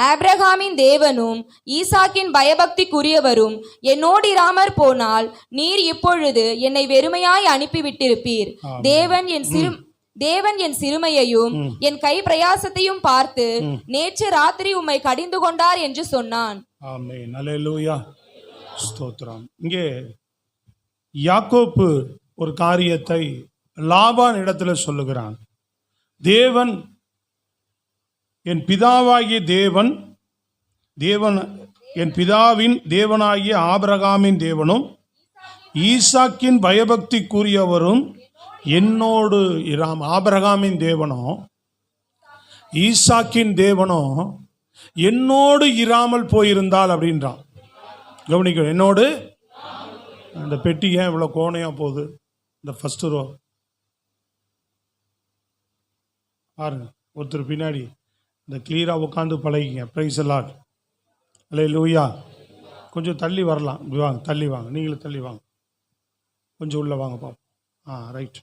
ஆபிரகாமின் தேவனும் ஈசாக்கின் பயபக்திக்குரியவரும் என்னோடு இராமற் போனால் நீர் இப்பொழுது என்னை வெறுமையாய் அனுப்பிவிட்டிருப்பீர். தேவன் என் சிறுமையையும் என் கை பிரயாசத்தையும் பார்த்து நேற்று ராத்திரி உம்மை கடிந்து கொண்டார் என்று சொன்னான். ஆமென். அல்லேலூயா. ஸ்தோத்திரம். இங்கே யாக்கோப்பு ஒரு காரியத்தை லாபான் இடத்துல சொல்லுகிறான். தேவன் என் பிதாவாகிய தேவன் என் பிதாவின் தேவனாகிய ஆபிரகாமின் தேவனும் ஈசாக்கின் பயபக்திக்குரியவரும் என்னோடு இராம். ஆபிரகாமின் தேவனோ ஈசாக்கின் தேவனோ என்னோடு இராமல் போயிருந்தால் அப்படின்றான். கவனிக்க, என்னோடு. அந்த பெட்டி ஏன் இவ்வளோ கோணையா போகுது? இந்த ஃபர்ஸ்ட் ரோ பாருங்க, ஒருத்தர் பின்னாடி இந்த கிளியராக உட்காந்து பழகிங்க. Price lord. அல்லேலூயா. கொஞ்சம் தள்ளி வரலாம். வாங்க, தள்ளி வாங்க, நீங்களும் தள்ளி வாங்க, கொஞ்சம் உள்ளே வாங்க பாப்போம். ரைட்.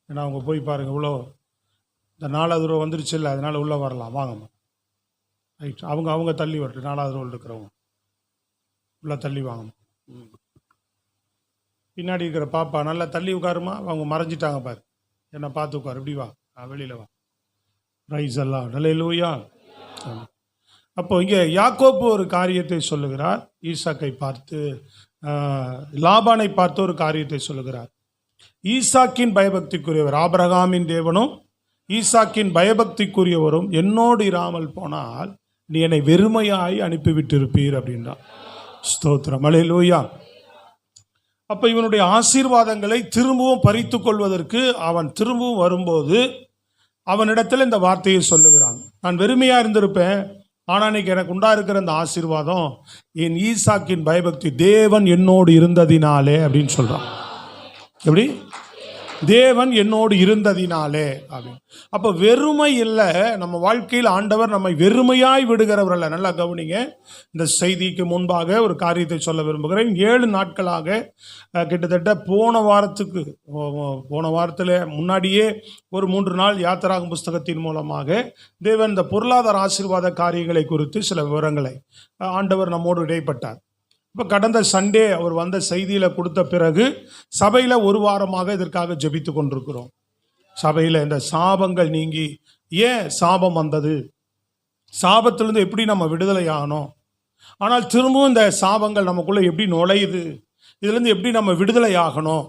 ஏன்னா அவங்க போய் பாருங்கள், இவ்வளோ இந்த 4வது ரூபா வந்துருச்சு இல்லை, அதனால் உள்ளே வரலாம். வாங்கம்மா. ரைட். அவங்க தள்ளி வரட்டும். 4வது ரோவில் இருக்கிறவங்க உள்ளே தள்ளி வாங்கம்மா. பின்னாடி இருக்கிற பாப்பா நல்லா தள்ளி உட்காருமா. அவங்க மறைஞ்சிட்டாங்க பாரு, என்னை பார்த்து உட்காரு. இப்படி வா, வெளியில் வா. பிரைஸ் எல்லாம். அல்லேலூயா. அப்போ இங்கே யாக்கோப்பு ஒரு காரியத்தை சொல்லுகிறார். ஈசாக்கை பார்த்து, லாபானை பார்த்து ஒரு காரியத்தை சொல்லுகிறார். ஈசாக்கின் பயபக்திக்குரியவர் ஆபிரகாமின் தேவனும் ஈசாக்கின் பயபக்திக்குரியவரும் என்னோடு இராமல் போனால் நீ என்னை வெறுமையாய் அனுப்பிவிட்டிருப்பீர் அப்படின்றான். ஸ்தோத்திரம். அல்லேலூயா. அப்போ இவனுடைய ஆசீர்வாதங்களை திரும்பவும் பறித்து கொள்வதற்கு அவன் திரும்பவும் வரும்போது அவனிடத்தில் இந்த வார்த்தையை சொல்லுகிறான். நான் வெறுமையாக இருந்திருப்பேன், ஆனால் இன்னைக்கு எனக்கு உண்டா இருக்கிற அந்த ஆசீர்வாதம் என் ஈசாக்கின் பயபக்தி தேவன் என்னோடு இருந்ததினாலே அப்படின்னு சொல்கிறான். எப்படி? தேவன் என்னோடு இருந்ததினாலே அப்படின்னு. அப்போ வெறுமை இல்லை நம்ம வாழ்க்கையில். ஆண்டவர் நம்மை வெறுமையாய் விடுகிறவர் அல்ல. நல்லா கவனிங்க. இந்த செய்திக்கு முன்பாக ஒரு காரியத்தை சொல்ல விரும்புகிறேன். 7 நாட்களாக கிட்டத்தட்ட போன வாரத்தில் முன்னாடியே ஒரு 3 நாள் யாத்திராகும் புஸ்தகத்தின் மூலமாக தேவன் இந்த பொருளாதார ஆசீர்வாத காரியங்களை குறித்து சில விவரங்களை ஆண்டவர் நம்மோடு இடைப்பட்டார். இப்போ கடந்த சண்டே அவர் வந்த செய்தியில் கொடுத்த பிறகு சபையில் ஒரு வாரமாக இதற்காக ஜெபித்து கொண்டிருக்கிறோம். சபையில் இந்த சாபங்கள் நீங்கி, ஏன் சாபம் வந்தது, சாபத்திலிருந்து எப்படி நம்ம விடுதலை ஆகணும், ஆனால் திரும்பவும் இந்த சாபங்கள் நமக்குள்ளே எப்படி நுழையுது, இதுலேருந்து எப்படி நம்ம விடுதலை ஆகணும்,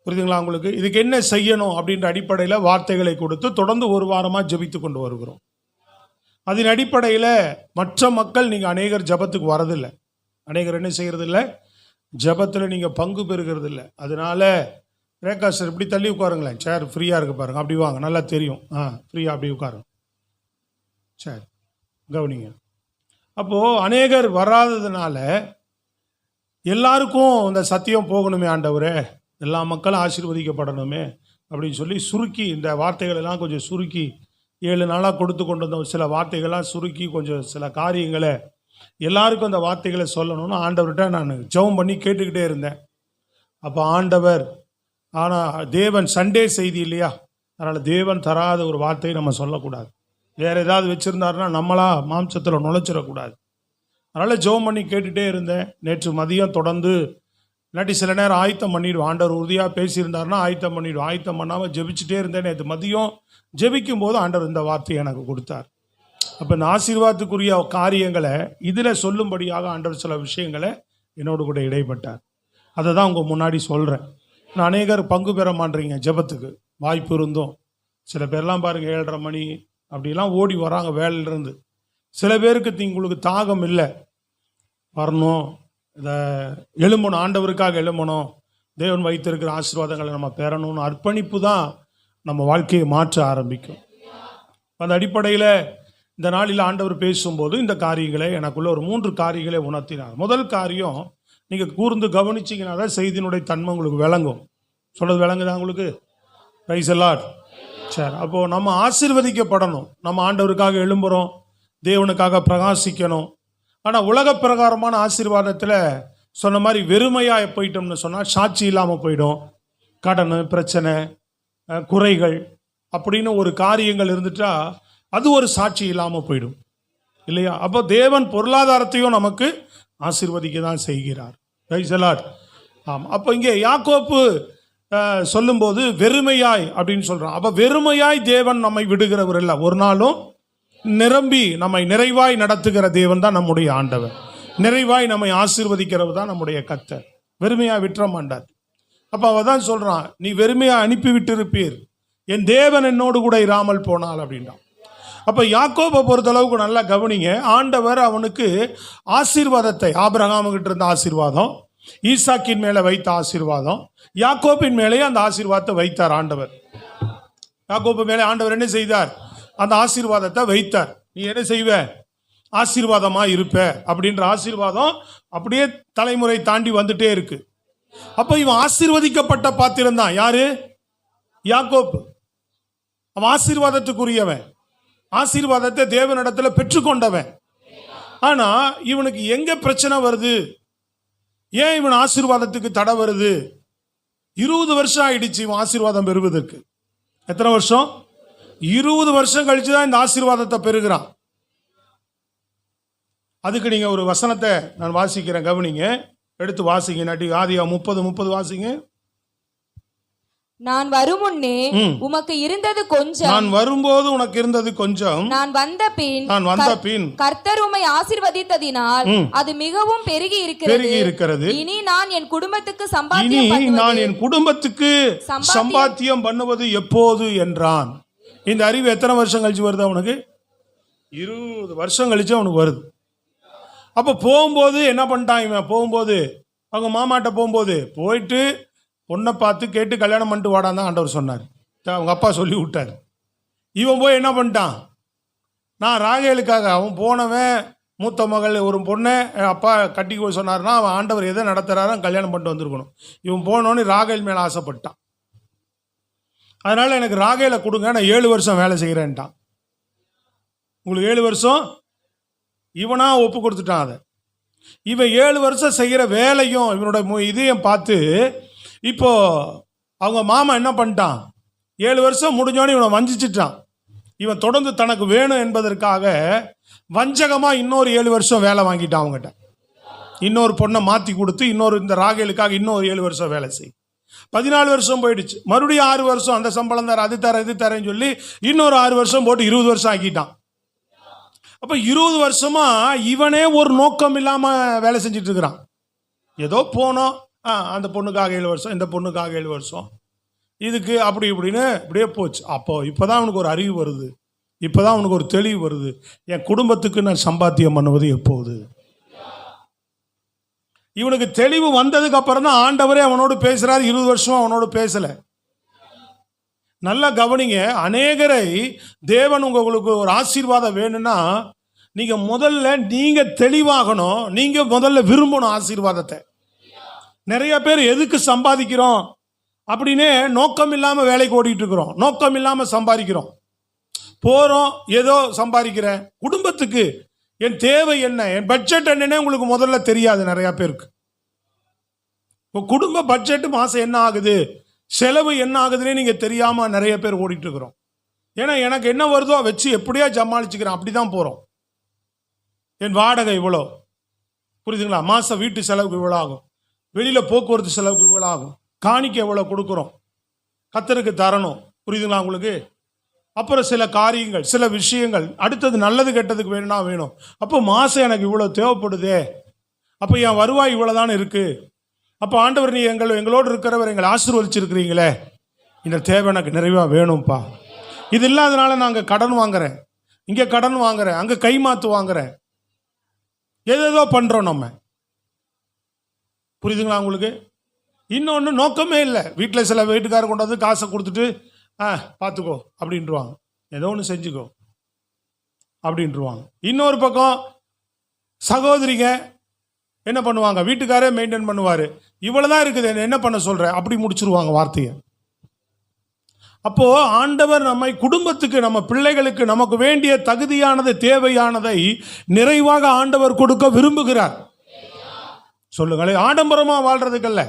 புரியுதுங்களா உங்களுக்கு? இதுக்கு என்ன செய்யணும் அப்படின்ற அடிப்படையில் வார்த்தைகளை கொடுத்து தொடர்ந்து ஒரு வாரமாக ஜெபித்து கொண்டு வருகிறோம். அதன் அடிப்படையில் மற்ற மக்கள் நீங்கள் அநேகர் ஜெபத்துக்கு வரதில்லை, அநேகர் என்ன செய்கிறது இல்லை, ஜெபத்தில் நீங்கள் பங்கு பெறுகிறது இல்லை. அதனால ரேகா சார் இப்படி தள்ளி உட்காருங்களேன், சேர் ஃப்ரீயாக இருக்கு பாருங்க, அப்படி வாங்க, நல்லா தெரியும். ஃப்ரீயாக அப்படி உட்காருங்க, சரி கவனிங்க. அப்போது அநேகர் வராததுனால எல்லாருக்கும் இந்த சத்தியம் போகணுமே ஆண்டவரே, எல்லா மக்களும் ஆசீர்வதிக்கப்படணுமே அப்படின்னு சொல்லி சுருக்கி இந்த வார்த்தைகள் எல்லாம் கொஞ்சம் சுருக்கி 7 நாளாக கொடுத்து கொண்டு வந்த சில வார்த்தைகள்லாம் சுருக்கி கொஞ்சம் சில காரியங்களை எல்லாருக்கும் அந்த வார்த்தைகளை சொல்லணும்னு ஆண்டவர்கிட்ட நான் ஜெபம் பண்ணி கேட்டுக்கிட்டே இருந்தேன். அப்போ ஆண்டவர், ஆனால் தேவன் சண்டே செய்தி இல்லையா, அதனால் தேவன் தராத ஒரு வார்த்தையை நம்ம சொல்லக்கூடாது. வேறு ஏதாவது வச்சுருந்தாருன்னா நம்மளா மாம்சத்தில் நுழைச்சிடக்கூடாது. அதனால் ஜெபம் பண்ணி கேட்டுகிட்டே இருந்தேன். நேற்று மதியம் தொடர்ந்து, இல்லாட்டி சில நேரம் ஆயத்தம் பண்ணிவிடுவோம். ஆண்டவர் உறுதியாக பேசியிருந்தாருன்னா ஆயத்தம் பண்ணிவிடுவோம். ஆயத்தம் பண்ணாமல் ஜெபிச்சுட்டே இருந்தேன். நேற்று மதியம் ஜெபிக்கும் போது ஆண்டவர் இந்த வார்த்தையை எனக்கு கொடுத்தார். அப்போ இந்த ஆசீர்வாதத்துக்குரிய காரியங்களை இதில் சொல்லும்படியாக ஆண்டவர் சில விஷயங்களை என்னோடு கூட இடைப்பட்டார். அதை தான் உங்கள் முன்னாடி சொல்கிறேன். நான் அநேகர் பங்கு பெற மாட்டேறீங்க ஜெபத்துக்கு, வாய்ப்பு இருந்தும். சில பேர்லாம் பாருங்கள் 7:30 மணி அப்படிலாம் ஓடி வராங்க வேலையிலேருந்து. சில பேருக்கு உங்களுக்கு தாகம் இல்லை, வரணும், இதை எழும்பணும், ஆண்டவருக்காக எழும்பணும், தேவன் வைத்திருக்கிற ஆசீர்வாதங்களை நம்ம பெறணும்னு அர்ப்பணிப்பு தான் நம்ம வாழ்க்கையை மாற்ற ஆரம்பிக்கும். அந்த அடிப்படையில் இந்த நாளில் ஆண்டவர் பேசும்போது இந்த காரியங்களை எனக்குள்ள ஒரு 3 காரியங்களை உணர்த்தினார். முதல் காரியம், நீங்கள் கூர்ந்து கவனிச்சிங்கன்னா தான் செய்தியினுடைய தன்மை உங்களுக்கு விளங்கும். சொல்கிறது விளங்குதா உங்களுக்கு? Praise the Lord. சரி, அப்போது நம்ம ஆசீர்வதிக்கப்படணும். நம்ம ஆண்டவருக்காக எழும்புகிறோம், தேவனுக்காக பிரகாசிக்கணும். ஆனால் உலக பிரகாரமான ஆசீர்வாதத்தில் சொன்ன மாதிரி வெறுமையாக போயிட்டோம்னு சொன்னால் சாட்சி இல்லாமல் போயிடும். கடன் பிரச்சனை, குறைகள் அப்படின்னு ஒரு காரியங்கள் இருந்துட்டா அது ஒரு சாட்சி இல்லாமல் போயிடும். இல்லையா? அப்போ தேவன் பொருளாதாரத்தையும் நமக்கு ஆசீர்வதிக்க தான் செய்கிறார். Praise the Lord. ஆமாம். அப்போ இங்கே யாக்கோப்பு சொல்லும்போது வெறுமையாய் அப்படின்னு சொல்றான். அப்போ வெறுமையாய் தேவன் நம்மை விடுகிறவர் இல்லை, ஒரு நாளும் நிரம்பி நம்மை நிறைவாய் நடத்துகிற தேவன் தான் நம்முடைய ஆண்டவர். நிறைவாய் நம்மை ஆசீர்வதிக்கிறவர் தான் நம்முடைய கர்த்தர். வெறுமையாய் விட்டுற மாட்டார். அப்போ அவ தான் சொல்றான், நீ வெறுமையாக அனுப்பி விட்டிருப்பீர், என் தேவன் என்னோடு கூட இராமல் போனால் அப்படின்றான். அப்போ யாக்கோபை பொறுத்தளவுக்கு நல்லா கவனிங்க. ஆண்டவர் அவனுக்கு ஆசீர்வாதத்தை, ஆபிரகாமுகிட்ட இருந்த ஆசீர்வாதம், ஈசாக்கின் மேலே வைத்த ஆசீர்வாதம், யாக்கோபின் மேலேயே அந்த ஆசீர்வாதத்தை வைத்தார் ஆண்டவர். யாக்கோபு மேலே ஆண்டவர் என்ன செய்தார்? அந்த ஆசீர்வாதத்தை வைத்தார். நீ என்ன செய்வ? ஆசீர்வாதமா இருப்ப அப்படின்ற ஆசீர்வாதம் அப்படியே தலைமுறை தாண்டி வந்துட்டே இருக்கு. அப்போ இவன் ஆசீர்வதிக்கப்பட்ட பாத்திரம் தான். யாரு? யாக்கோபு. அவன் ஆசீர்வாதத்துக்குரியவன், ஆசீர்வாதத்தை தேவனிடத்துல பெற்றுக்கொண்டவன். ஆனா இவனுக்கு எங்க பிரச்சனை வருது? ஏன் இவன் ஆசீர்வாதத்துக்கு தடை வருது? 20 வருஷம் ஆயிடுச்சு இவன் ஆசீர்வாதம் பெறுவதற்கு. எத்தனை வருஷம்? 20 வருஷம் கழிச்சு தான் இந்த ஆசீர்வாதத்தை பெறுகிறான். அதுக்கு நீங்க ஒரு வசனத்தை நான் வாசிக்கிறேன், கவனிங்க, எடுத்து வாசிங்க. நாட்டி ஆதியா 30:30 வாசிங்க. நான் வருமுன்னே உமக்கு இருந்தது கொஞ்சம், நான் வரும்போது உனக்கு இருந்தது கொஞ்சம், நான் வந்த பின் கர்த்தர் உம்மை ஆசீர்வதித்ததினால் அது மிகவும் பெருகி இருக்கிறது. இனி நான் என் குடும்பத்துக்கு சம்பாத்தியம் பண்ணுவது எப்போது என்றான். இந்த அறிவு எத்தனை வருஷம் கழிச்சு வருது அவனுக்கு? 20 வருஷம் கழிச்சு அவனுக்கு வருது. அப்போ போகும்போது என்ன பண்ணிட்டான் இவன்? போகும்போது அவங்க மாமாட்ட போகும்போது போயிட்டு பொண்ணை பார்த்து கேட்டு கல்யாணம் பண்ணிட்டு வாடான்னு தான் ஆண்டவர் சொன்னார். அவங்க அப்பா சொல்லி விட்டார். இவன் போய் என்ன பண்ணிட்டான்? நான் ராகேலுக்காக, அவன் போனவன் மூத்த மகள் ஒரு பொண்ணை அப்பா கட்டிக்கு போய் சொன்னார்னா அவன் ஆண்டவர் எதை நடத்துறாரோ கல்யாணம் பண்ணிட்டு வந்திருக்கணும். இவன் போனோன்னு ராகேல் மேலே ஆசைப்பட்டான். அதனால எனக்கு ராகேலை கொடுங்க, நான் 7 வருஷம் வேலை செய்கிறேன்ட்டான். உங்களுக்கு 7 வருஷம் இவனா ஒப்பு கொடுத்துட்டான். அதை இவன் 7 வருஷம் செய்கிற வேலையும் இவனோட இதையும் பார்த்து இப்போ அவங்க மாமா என்ன பண்ணிட்டான்? 7 வருஷம் முடிஞ்சோன்னு இவனை வஞ்சிச்சிட்டான். இவன் தொடர்ந்து தனக்கு வேணும் என்பதற்காக வஞ்சகமாக இன்னொரு 7 வருஷம் வேலை வாங்கிட்டான் அவங்ககிட்ட. இன்னொரு பொண்ணை மாற்றி கொடுத்து இன்னொரு இந்த ராகேலுக்காக இன்னொரு 7 வருஷம் வேலை செய். 14 வருஷம் போயிடுச்சு. மறுபடியும் 6 வருஷம் அந்த சம்பளம் தர, அது தர, இது தரேன்னு சொல்லி இன்னொரு 6 வருஷம் போட்டு 20 வருஷம் ஆக்கிட்டான். அப்போ 20 வருஷமா இவனே ஒரு நோக்கம் இல்லாமல் வேலை செஞ்சுட்டு இருக்கிறான். ஏதோ போனோம், அந்த பொண்ணுக்காக 7 வருஷம், இந்த பொண்ணுக்காக 7 வருஷம், இதுக்கு அப்படி இப்படின்னு இப்படியே போச்சு. அப்போ இப்போதான் அவனுக்கு ஒரு அறிவு வருது, இப்போதான் அவனுக்கு ஒரு தெளிவு வருது. என் குடும்பத்துக்கு நான் சம்பாத்தியம் பண்ணுவது எப்போது? இவனுக்கு தெளிவு வந்ததுக்கு அப்புறம் தான் ஆண்டவரே அவனோடு பேசுறாரு. 20 வருஷம் அவனோடு பேசல. நல்லா கவனிங்க. அநேகரை தேவன் உங்களுக்கு ஒரு ஆசீர்வாதம் வேணும்னா நீங்க முதல்ல நீங்க தெளிவாகணும். நீங்க முதல்ல விரும்பணும் ஆசீர்வாதத்தை. நிறைய பேர் எதுக்கு சம்பாதிக்கிறோம் அப்படின்னு நோக்கம் இல்லாம வேலைக்கு ஓடிட்டு இருக்கிறோம், நோக்கம் இல்லாம சம்பாதிக்கிறோம். போறோம், ஏதோ சம்பாதிக்கிறேன், குடும்பத்துக்கு என் தேவை என்ன, என் பட்ஜெட் என்னன்னே உங்களுக்கு முதல்ல தெரியாது. நிறைய பேருக்கு குடும்ப பட்ஜெட் மாசம் என்ன ஆகுது, செலவு என்ன ஆகுதுன்னே நீங்க தெரியாம நிறைய பேர் ஓடிட்டு இருக்கிறோம். ஏன்னா எனக்கு என்ன வருதோ வச்சு எப்படியா சமாளிச்சுக்கிறேன், அப்படிதான் போறோம். என் வாடகை இவ்வளோ, புரியுதுங்களா? மாசம் வீட்டு செலவுக்கு இவ்வளோ ஆகும், வெளியில போக்குவரத்து செலவுக்கு இவ்வளோ ஆகும், காணிக்கை எவ்வளோ கொடுக்குறோம், கர்த்தருக்கு தரணும், புரியுதுங்களா உங்களுக்கு? அப்புறம் சில காரியங்கள், சில விஷயங்கள், அடுத்தது நல்லது கெட்டதுக்கு வேணும்னா வேணும். அப்போ மாசம் எனக்கு இவ்வளோ தேவைப்படுதே, அப்போ என் வருவாய் இவ்வளோதானே இருக்கு. அப்போ ஆண்டவர் நீ எங்களோடு இருக்கிறவர், எங்களை ஆசீர்வதிச்சிருக்கிறீங்களே, இந்த தேவை எனக்கு நிறைவாக வேணும்ப்பா. இது இல்லாதனால நாங்கள் கடன் வாங்குறேன், இங்கே கடன் வாங்குறேன், அங்கே கைமாத்து வாங்குறேன், ஏதேதோ பண்ணுறோம் நம்ம. புரியுதுங்களா உங்களுக்கு? இன்னொன்று நோக்கமே இல்லை. வீட்டில் சில வீட்டுக்காரர் கொண்டு வந்து காசை கொடுத்துட்டு பார்த்துக்கோ அப்படின்ட்டுருவாங்க, ஏதோ ஒன்று செஞ்சுக்கோ அப்படின்ட்டுருவாங்க. இன்னொரு பக்கம் சகோதரிங்க என்ன பண்ணுவாங்க, வீட்டுக்காரே மெயின்டைன் பண்ணுவார், இவ்வளோதான் இருக்குது என்ன பண்ண சொல்கிற அப்படி முடிச்சிருவாங்க வார்த்தையை. அப்போ ஆண்டவர் நம்மை குடும்பத்துக்கு, நம்ம பிள்ளைகளுக்கு நமக்கு வேண்டிய தகுதியானது, தேவையானதை நிறைவாக ஆண்டவர் கொடுக்க விரும்புகிறார். சொல்லுங்களேன். ஆடம்பரமா வாழ்றதுக்கல்ல,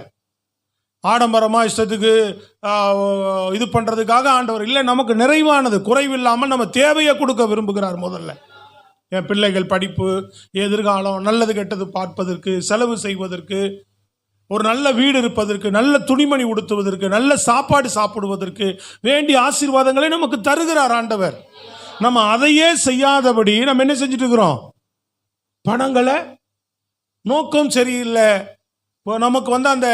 ஆடம்பரமா இஷ்டத்துக்கு இது பண்றதுக்காக ஆண்டவர் இல்லை. நமக்கு நிறைவானது, குறைவில்லாமல் நம்ம தேவையை கொடுக்க விரும்புகிறார் முதல்ல. என் பிள்ளைகள் படிப்பு, எதிர்காலம், நல்லது கெட்டது பார்ப்பதற்கு, செலவு செய்வதற்கு, ஒரு நல்ல வீடு இருப்பதற்கு, நல்ல துணிமணி உடுத்துவதற்கு, நல்ல சாப்பாடு சாப்பிடுவதற்கு வேண்டிய ஆசீர்வாதங்களை நமக்கு தருகிறார் ஆண்டவர். நம்ம அதையே செய்யாதபடி நம்ம என்ன செஞ்சுட்டு இருக்கிறோம்? பணங்களை, நோக்கம் சரியில்லை. இப்போ நமக்கு அந்த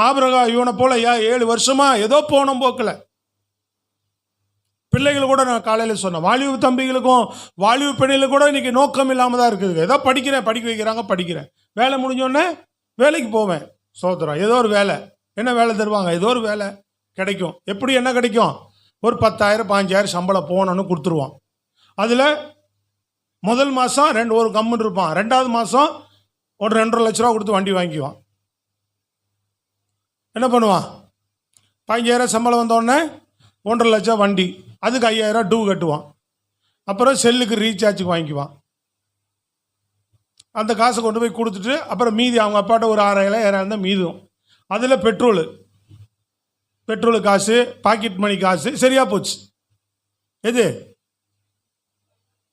ஆபிரகாம் இவனை போல 7 வருஷமா ஏதோ போன போக்கல. பிள்ளைகள் கூட நான் காலையில் சொன்னேன், வாலிப தம்பிகளுக்கும் வாலிப பெண்களுக்கு கூட இன்னைக்கு நோக்கம் இல்லாமல் தான் இருக்குது. ஏதோ படிக்கிறேன், படிக்க வைக்கிறாங்க, படிக்கிறேன், வேலை முடிஞ்சோடனே வேலைக்கு போவேன். சோதரம் ஏதோ ஒரு வேலை, என்ன வேலை தருவாங்க, ஏதோ ஒரு வேலை கிடைக்கும். எப்படி என்ன கிடைக்கும்? ஒரு 10,000 15,000 சம்பளம் போனோன்னு கொடுத்துருவான். அதில் முதல் மாதம் ஒரு கம்முன்னு இருப்பான், 2வது மாதம் ஒரு 2.5 லட்ச ரூபா கொடுத்து வண்டி வாங்கிக்குவான். என்ன பண்ணுவான்? 15,000 சம்பளம் வந்தோடனே 1.5 லட்சம் வண்டி, அதுக்கு 5,000 டூ கட்டுவான். அப்புறம் செல்லுக்கு ரீசார்ஜுக்கு வாங்கிக்குவான். அந்த காசை கொண்டு போய் கொடுத்துட்டு அப்புறம் மீதி அவங்க அப்பாட்ட ஒரு 6,000 7,000 மீதும். அதில் பெட்ரோலு காசு, பாக்கெட் மணி காசு சரியா போச்சு. எது?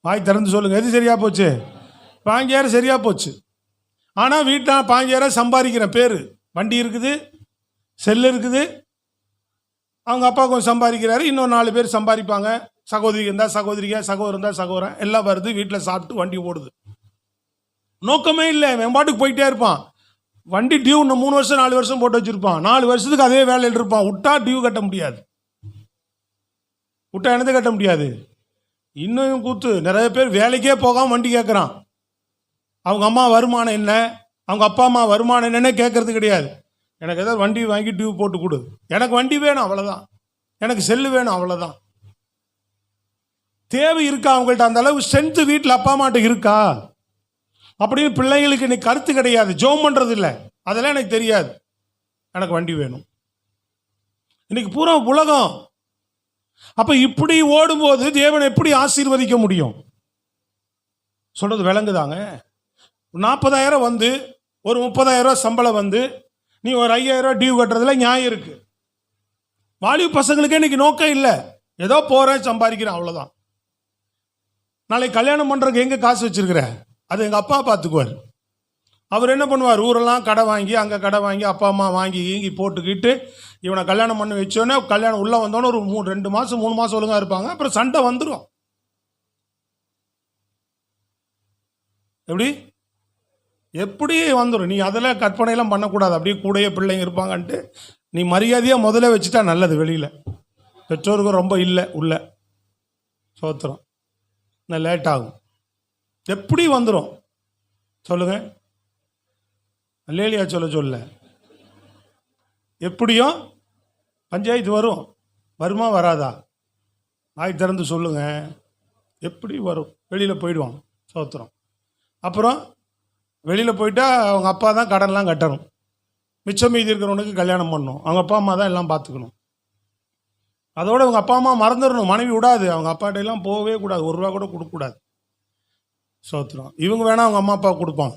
வாய் திறந்து சொல்லுங்க, எது சரியா போச்சு? 15,000 சரியா போச்சு. ஆனால் வீட்டில் 15,000 சம்பாதிக்கிற பேர், வண்டி இருக்குது, செல்லு இருக்குது, அவங்க அப்பா கொஞ்சம் சம்பாதிக்கிறாரு, இன்னும் 4 பேர் சம்பாதிப்பாங்க. சகோதரி இருந்தால் சகோதரிங்க, சகோதரன் இருந்தால் சகோதரன், எல்லாம் வருது, வீட்டில் சாப்பிட்டு வண்டி ஓடுது. நோக்கமே இல்லை, வெம்பாட்டுக்கு போயிட்டே இருப்பான். வண்டி டியூ இன்னும் 3 வருஷம் 4 வருஷம் போட்டு வச்சுருப்பான். 4 வருஷத்துக்கு அதே வேலையில் இருப்பான். விட்டா டியூ கட்ட முடியாது. விட்டா என்னது கட்ட முடியாது? இன்னும் கூத்து, நிறைய பேர் வேலைக்கே போகாமல் வண்டி கேட்குறான். அவங்க அம்மா வருமானம் என்ன, அவங்க அப்பா அம்மா வருமானம் என்னன்னே கேட்கறது கிடையாது. எனக்கு ஏதாவது வண்டி வாங்கி டியூ போட்டு கொடு, எனக்கு வண்டி வேணும் அவ்வளோதான், எனக்கு செல்லு வேணும் அவ்வளோதான். தேவை இருக்கா அவங்கள்ட்ட? அந்த அளவு ஸ்ட்ரென்த்து வீட்டில் அப்பா அம்மாட்ட இருக்கா அப்படின்னு பிள்ளைங்களுக்கு இன்னைக்கு கருத்து கிடையாது. ஜோம் பண்ணுறது இல்லை, அதெல்லாம் எனக்கு தெரியாது, எனக்கு வண்டி வேணும். இன்னைக்கு பூரா உலகம். அப்போ இப்படி ஓடும்போது தேவனை எப்படி ஆசீர்வதிக்க முடியும்? சொல்றது விளங்குதாங்க? 40,000 வந்து ஒரு 30,000 சம்பளம் வந்து நீ ஒரு 5,000 டியூ கட்டுறதுல நியாயம் இருக்கு. வாலிப பசங்களுக்கே இன்னைக்கு நோக்கம் இல்லை, ஏதோ போறேன் சம்பாதிக்கிறேன் அவ்வளோதான். நாளைக்கு கல்யாணம் பண்ணுறதுக்கு எங்கே காசு வச்சிருக்கிற? அது எங்கள் அப்பா பார்த்துக்குவார். அவர் என்ன பண்ணுவார்? ஊரெல்லாம் கடை வாங்கி, அங்கே கடை வாங்கி, அப்பா அம்மா வாங்கி ஈங்கி போட்டுக்கிட்டு இவனை கல்யாணம் பண்ணி வச்சோன்னே, கல்யாணம் உள்ளே வந்தோன்னே ஒரு 2 மாதம் 3 மாதம் ஒழுங்காக இருப்பாங்க, அப்புறம் சண்டை வந்துடும். எப்படி வந்துடும்? நீ அதெல்லாம் கற்பனையெல்லாம் பண்ணக்கூடாது. அப்படியே கூடயே பிள்ளைங்க இருப்பாங்கன்ட்டு நீ மரியாதையாக முதல்ல வச்சுட்டா நல்லது. வெளியில் பெற்றோருக்கும் ரொம்ப இல்லை உள்ள சோத்திரம், இன்னும் லேட் ஆகும். எப்படி வந்துடும் சொல்லுங்க? அல்லேலியா சொல்ல எப்படியும் பஞ்சாயத்து வரும். வருமா வராதா? வாய் திறந்து சொல்லுங்க. எப்படி வரும்? வெளியில் போயிடுவான் சோத்திரம். அப்புறம் வெளியில் போயிட்டா அவங்க அப்பா தான் கடன்லாம் கட்டணும், மிச்சம் மீதி இருக்கிறவனுக்கு கல்யாணம் பண்ணணும், அவங்க அப்பா அம்மா தான் எல்லாம் பார்த்துக்கணும். அதோட அவங்க அப்பா அம்மா மறந்துடணும். மனைவி விடாது, அவங்க அப்பாட்டையெல்லாம் போகவே கூடாது, 1 ரூபா கூட கொடுக்கக்கூடாது. சோத்திரம். இவங்க வேணா அவங்க அம்மா அப்பா கொடுப்பாங்க.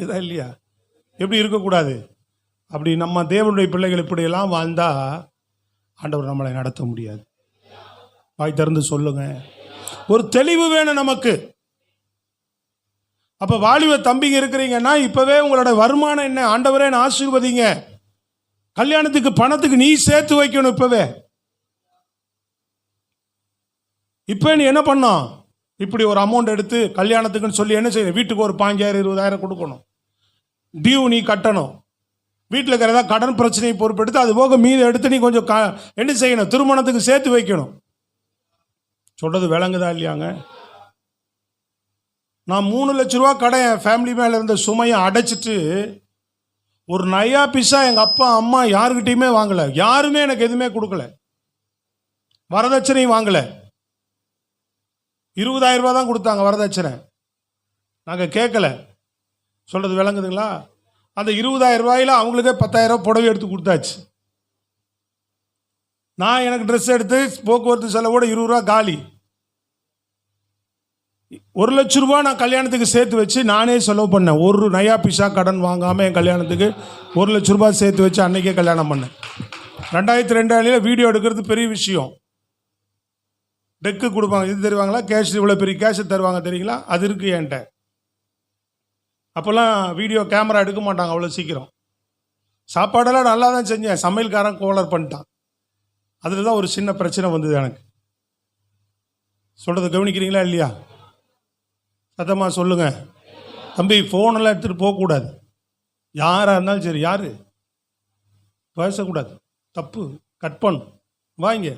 இதா இல்லையா? எப்படி இருக்கக்கூடாது? அப்படி நம்ம தேவனுடைய பிள்ளைகள் இப்படியெல்லாம் வாழ்ந்தா ஆண்டவர் நம்மளை நடத்த முடியாது. வாய் திறந்து சொல்லுங்க. ஒரு தெளிவு வேணும் நமக்கு. அப்ப வாலிப தம்பிங்க இருக்கிறீங்கன்னா இப்பவே உங்களோட வருமானம் என்ன, ஆண்டவரே நான் ஆசீர்வதிங்க. கல்யாணத்துக்கு பணத்துக்கு நீ சேர்த்து வைக்கணும். இப்ப நீ என்ன பண்ணோம்? இப்படி ஒரு அமௌண்ட் எடுத்து கல்யாணத்துக்குன்னு சொல்லி என்ன செய்யணும்? வீட்டுக்கு ஒரு 5,000 20,000 கொடுக்கணும், டியூ நீ கட்டணும். வீட்டில் இருக்கிறதா கடன் பிரச்சனையை பொறுப்பெடுத்து அது போக மீதி எடுத்து நீ கொஞ்சம் என்ன செய்யணும்? திருமணத்துக்கு சேர்த்து வைக்கணும். சொல்றது விளங்குதா இல்லையாங்க? நான் 3 லட்ச ரூபா கடன் என் ஃபேமிலி மேலே இருந்த சுமையை அடைச்சிட்டு ஒரு நயா பிசா எங்கள் அப்பா அம்மா யாருக்கிட்டையுமே வாங்கலை, யாருமே எனக்கு எதுவுமே கொடுக்கல, வரதட்சணையும் வாங்கலை. 20,000 ரூபா தான் கொடுத்தாங்க வரதட்சணை, நாங்கள் கேட்கல. சொல்கிறது விளங்குதுங்களா? அந்த 20,000 ரூபாயில் அவங்களுக்கே 10,000 ரூபா புடவை எடுத்து கொடுத்தாச்சு. நான் எனக்கு ட்ரெஸ் எடுத்து போக்குவரத்து செலவோட 20 ரூபா காலி. 1 லட்ச ரூபா நான் கல்யாணத்துக்கு சேர்த்து வச்சு நானே செலவு பண்ணேன். ஒரு நயா பிசா கடன் வாங்காமல் என் கல்யாணத்துக்கு 1 லட்ச ரூபா சேர்த்து வச்சு அன்னைக்கே கல்யாணம் பண்ணேன். 2002 வீடியோ எடுக்கிறது பெரிய விஷயம். டெக்கு கொடுப்பாங்க, இது தருவாங்களா, கேஷ் இவ்வளோ பெரிய கேஷ் தருவாங்க தெரியுங்களா, அது இருக்குது என்கிட்ட. அப்போல்லாம் வீடியோ கேமரா எடுக்க மாட்டாங்க அவ்வளோ சீக்கிரம். சாப்பாடெல்லாம் நல்லா தான் செஞ்சேன், சமையல்காரன் கோலர் பண்ணிட்டான். அதில் தான் ஒரு சின்ன பிரச்சனை வந்தது எனக்கு. சொல்கிறத கவனிக்கிறீங்களா இல்லையா? சத்தமாக சொல்லுங்கள். தம்பி, ஃபோனெல்லாம் எடுத்துகிட்டு போகக்கூடாது. யாராக இருந்தாலும் சரி, யார் பேசக்கூடாது, தப்பு, கட் பண்ணு. வாங்க,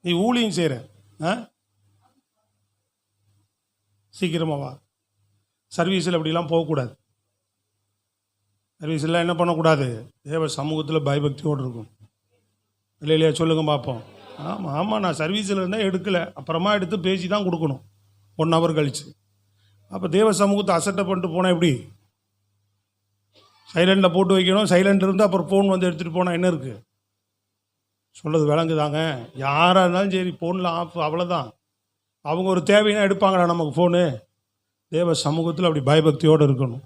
நீ ஊழியம் செய்கிற, சீக்கிரமாக வா. சர்வீஸில் அப்படிலாம் போகக்கூடாது. சர்வீஸில் என்ன பண்ணக்கூடாது, தேவ சமூகத்தில் பயபக்தியோடு இருக்கும். இல்லையா சொல்லுங்க பார்ப்போம். ஆமாம் ஆமாம், நான் சர்வீஸில் இருந்தால் எடுக்கலை, அப்புறமா எடுத்து பேசி தான் கொடுக்கணும் 1 hour கழிச்சு. அப்போ தேவ சமூகத்தை அசட்டை பண்ணிட்டு போனால் எப்படி? சைலண்டில் போட்டு வைக்கணும். சைலண்ட் இருந்தால் அப்புறம் ஃபோன் வந்து எடுத்துகிட்டு போனால் என்ன இருக்குது? சொல்கிறது விளங்குதாங்க? யாராக இருந்தாலும் சரி, ஃபோனில் ஆஃப், அவ்வளோதான். அவங்க ஒரு தேவைன்னா எடுப்பாங்களா நமக்கு ஃபோனு? தேவ சமூகத்தில் அப்படி பயபக்தியோடு இருக்கணும்.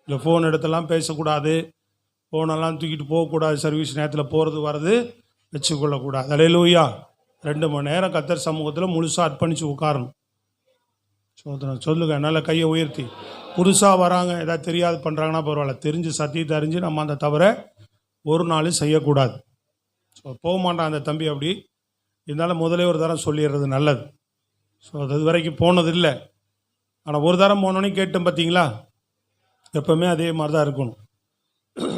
இல்லை ஃபோன் எடுத்தெல்லாம் பேசக்கூடாது, ஃபோனெல்லாம் தூக்கிட்டு போகக்கூடாது, சர்வீஸ் நேரத்தில் போகிறது வர்றது வச்சுக்கொள்ளக்கூடாது. அல்லேலூயா. 2 மணி நேரம் கர்த்தர் சமூகத்தில் முழுசாக அர்ப்பணித்து உட்காரணும். சொல்லுங்க, நல்ல கையை உயர்த்தி. புதுசாக வராங்க, ஏதாவது தெரியாது பண்ணுறாங்கன்னா பரவாயில்ல, தெரிஞ்சு சத்தியத்தை அறிஞ்சு நம்ம அந்த தவிர ஒரு நாள் செய்யக்கூடாது. ஸோ போக மாட்டான் அந்த தம்பி அப்படி இருந்தாலும் முதலே ஒரு தரம் சொல்லிடுறது நல்லது. ஸோ அது வரைக்கும் போனதில்லை, ஆனால் ஒரு தரம் போனோன்னே கேட்டோம் பார்த்தீங்களா, எப்போவுமே அதே மாதிரி தான் இருக்கணும்.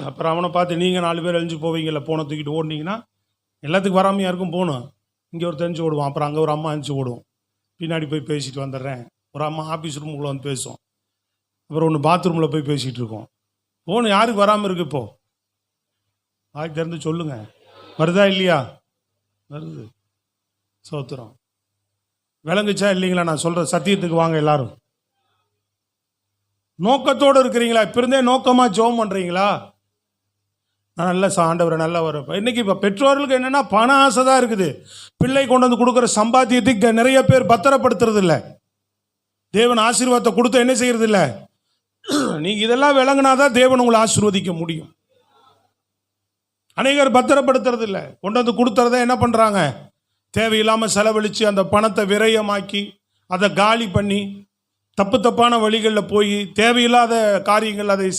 அப்புறம் அவனை பார்த்து நீங்கள் 4 பேர் எழுந்து போவீங்கல்ல, போனை தூக்கிட்டு ஓடினீங்கன்னா எல்லாத்துக்கும் வராமையாக இருக்கும். போகணும், இங்கே ஒரு தெரிஞ்சு ஓடுவான், அப்புறம் அங்கே ஒரு அம்மா எழுந்து ஓடுவோம், பின்னாடி போய் பேசிட்டு வந்துடுறேன். ஒரு அம்மா ஆஃபீஸ் ரூமுக்குள்ளே வந்து பேசுவோம், அப்புறம் ஒன்று பாத்ரூமில் போய் பேசிகிட்டு இருக்கோம். ஃபோன் யாருக்கு வராமல் இருக்கு? இப்போ ஆய் திறந்து சொல்லுங்கள், வருதா இல்லையா? வருது. சோத்திரம். விளங்குச்சா இல்லைங்களா? நான் சொல்கிற சத்தியத்துக்கு வாங்க எல்லாரும். நோக்கத்தோடு இருக்கிறீங்களா? இப்போ இருந்தே நோக்கமாக ஜெபம் பண்ணுறீங்களா? நான் நல்ல ஆண்டவரை நல்லா வரப்போ. இன்றைக்கி இப்போ பெற்றோர்களுக்கு என்னென்னா பண ஆசை தான் இருக்குது. பிள்ளை கொண்டு வந்து கொடுக்குற சம்பாத்தியத்துக்கு நிறைய பேர் பத்திரப்படுத்துறது இல்லை. தேவன் ஆசீர்வாதத்தை கொடுத்த என்ன செய்யறது இல்லை. நீங்கள் இதெல்லாம் விளங்கினாதான் தேவன் உங்களை ஆசீர்வதிக்க முடியும். அநேகர் பத்திரப்படுத்துறது இல்லை, கொண்டு வந்து கொடுத்துறத என்ன பண்ணுறாங்க, தேவையில்லாமல் செலவழித்து அந்த பணத்தை விரயமாக்கி அதை காலி பண்ணி தப்பு தப்பான வழிகளில் போய் தேவையில்லாத காரியங்கள், அதை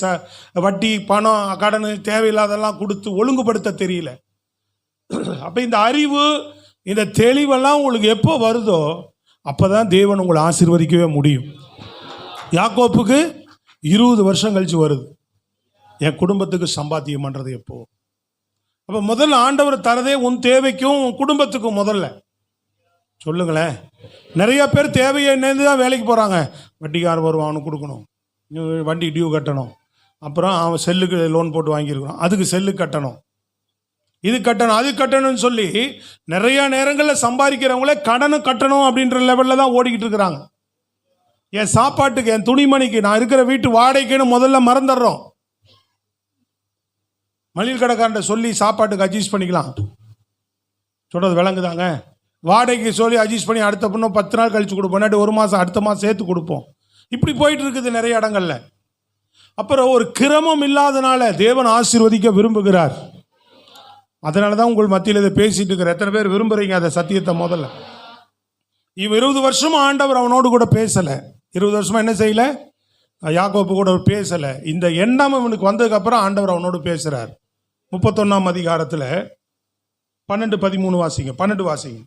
வட்டி பணம் கடன் தேவையில்லாதெல்லாம் கொடுத்து ஒழுங்குபடுத்த தெரியல. அப்போ இந்த அறிவு இந்த தெளிவெல்லாம் உங்களுக்கு எப்போ வருதோ அப்போ தான் தேவன் உங்களை ஆசீர்வதிக்கவே முடியும். யாக்கோப்புக்கு 20 வருஷம் கழிச்சு வருது. என் குடும்பத்துக்கு சம்பாத்தியம் பண்ணுறது எப்போ? அப்போ முதல்ல ஆண்டவர் தரதே உன் தேவைக்கும் உன் குடும்பத்துக்கும் முதல்ல. சொல்லுங்களேன். நிறைய பேர் தேவையை நேர்ந்து தான் வேலைக்கு போகிறாங்க. வட்டிக்காரன் வருவான், அவனுக்கு கொடுக்கணும், வண்டி டியூ கட்டணும், அப்புறம் அவன் செல்லுக்கு லோன் போட்டு வாங்கியிருக்கணும், அதுக்கு செல்லு கட்டணும், இது கட்டணும், அது கட்டணும்னு சொல்லி நிறைய நேரங்களில் சம்பாதிக்கிறவங்களே கடனும் கட்டணும் அப்படின்ற லெவலில் தான் ஓடிக்கிட்டு இருக்கிறாங்க. என் சாப்பாட்டுக்கு, என் துணிமணிக்கு, நான் இருக்கிற வீட்டு வாடகைக்குன்னு முதல்ல மறந்துடுறோம். மளிகை கடைக்காரன் சொல்லி சாப்பாட்டுக்கு அட்ஜஸ்ட் பண்ணிக்கலாம். சொல்கிறது விளங்குதாங்க? வாடகைக்கு சொல்லி அட்ஜஸ்ட் பண்ணி அடுத்த இன்னும் 10 நாள் கழிச்சு கொடுப்போம், இல்லாட்டி 1 மாதம் அடுத்த மாதம் சேர்த்து கொடுப்போம். இப்படி போயிட்டு இருக்குது நிறைய இடங்கள்ல. அப்புறம் ஒரு கிரமம் இல்லாதனால தேவன் ஆசீர்வதிக்க விரும்புகிறார். அதனால தான் உங்கள் மத்தியில் இதை பேசிட்டு இருக்கிற எத்தனை பேர் விரும்புகிறீங்க அதை சத்தியத்தை? முதல்ல இவன் 20 வருஷமா ஆண்டவர் அவனோடு கூட பேசலை. 20 வருஷமா என்ன செய்யலை? யாக்கோப்பு கூட பேசலை. இந்த எண்ணம் இவனுக்கு வந்ததுக்கப்புறம் ஆண்டவர் அவனோடு பேசுகிறார். 31ஆம் அதிகாரத்தில் 12-13 வாசிங்க. 12 வாசிங்க.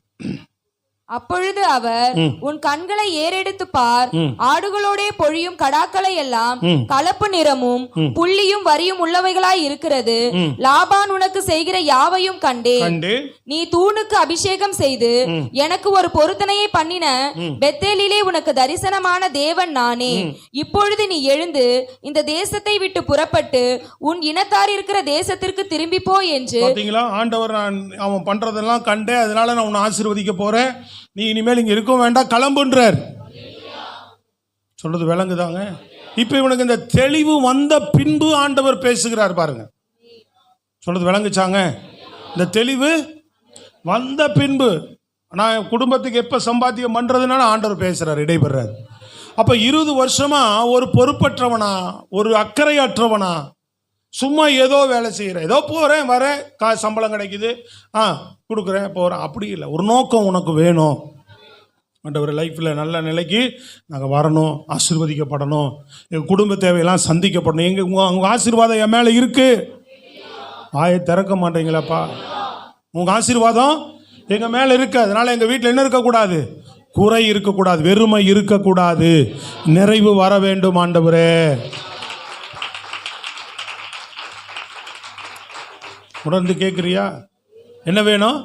அப்பொழுது அவர், உன் கண்களை ஏறெடுத்து பார், ஆடுகளோடே பொழியும் கடாக்களை எல்லாம் கலப்பு நிறமும் புள்ளியும் வரியும் உள்ளவைகளாய் இருக்கிறது. லாபான் உனக்கு செய்கிற யாவையும் கண்டேன். நீ தூணுக்கு அபிஷேகம் செய்து எனக்கு ஒரு பொருத்தனையை பண்ணின பெத்தேலிலே உனக்கு தரிசனமான தேவன் நானே. இப்பொழுது நீ எழுந்து இந்த தேசத்தை விட்டு புறப்பட்டு உன் இனத்தார் இருக்கிற தேசத்திற்கு திரும்பி போ என்று. ஆண்டவர் அவன் பண்றதெல்லாம் கண்டே, அதனால நான் உன்னை ஆசீர்வதிக்க போறேன், நீ இனிமேல் இங்க இருக்க வேண்டாம், கிளம்புன்றார். சொல்றது விளங்குதாங்க? இப்ப இவனுக்கு இந்த தெளிவு வந்த பின்பு ஆண்டவர் பேசுகிறார் பாருங்க. சொல்றது விளங்குச்சாங்க? இந்த தெளிவு வந்த பின்பு நான் குடும்பத்துக்கு எப்ப சம்பாத்தியம் பண்றதுனால ஆண்டவர் பேசுறாரு, இடைபெறாரு. அப்ப 20 வருஷமா ஒரு பொறுப்பற்றவனா, ஒரு அக்கறையற்றவனா, சும்மா ஏதோ வேலை செய்கிறேன், ஏதோ போகிறேன் வரேன், சம்பளம் கிடைக்குது, கொடுக்குறேன் போகிறேன், அப்படி இல்லை. ஒரு நோக்கம் உனக்கு வேணும். ஆண்டவர் லைஃப்பில் நல்ல நிலைக்கு நாங்கள் வரணும், ஆசீர்வதிக்கப்படணும், எங்கள் குடும்ப தேவையெல்லாம் சந்திக்கப்படணும். உங்கள் ஆசீர்வாதம் என் மேலே இருக்குது. வாயை திறக்க மாட்டீங்களாப்பா? உங்கள் ஆசீர்வாதம் எங்கள் மேலே இருக்குது. அதனால் எங்கள் வீட்டில் என்ன இருக்கக்கூடாது? குறை இருக்கக்கூடாது, வெறுமை இருக்கக்கூடாது, நிறைவு வர வேண்டும் ஆண்டவரே. உணர்ந்து கேட்குறியா? என்ன வேணும்?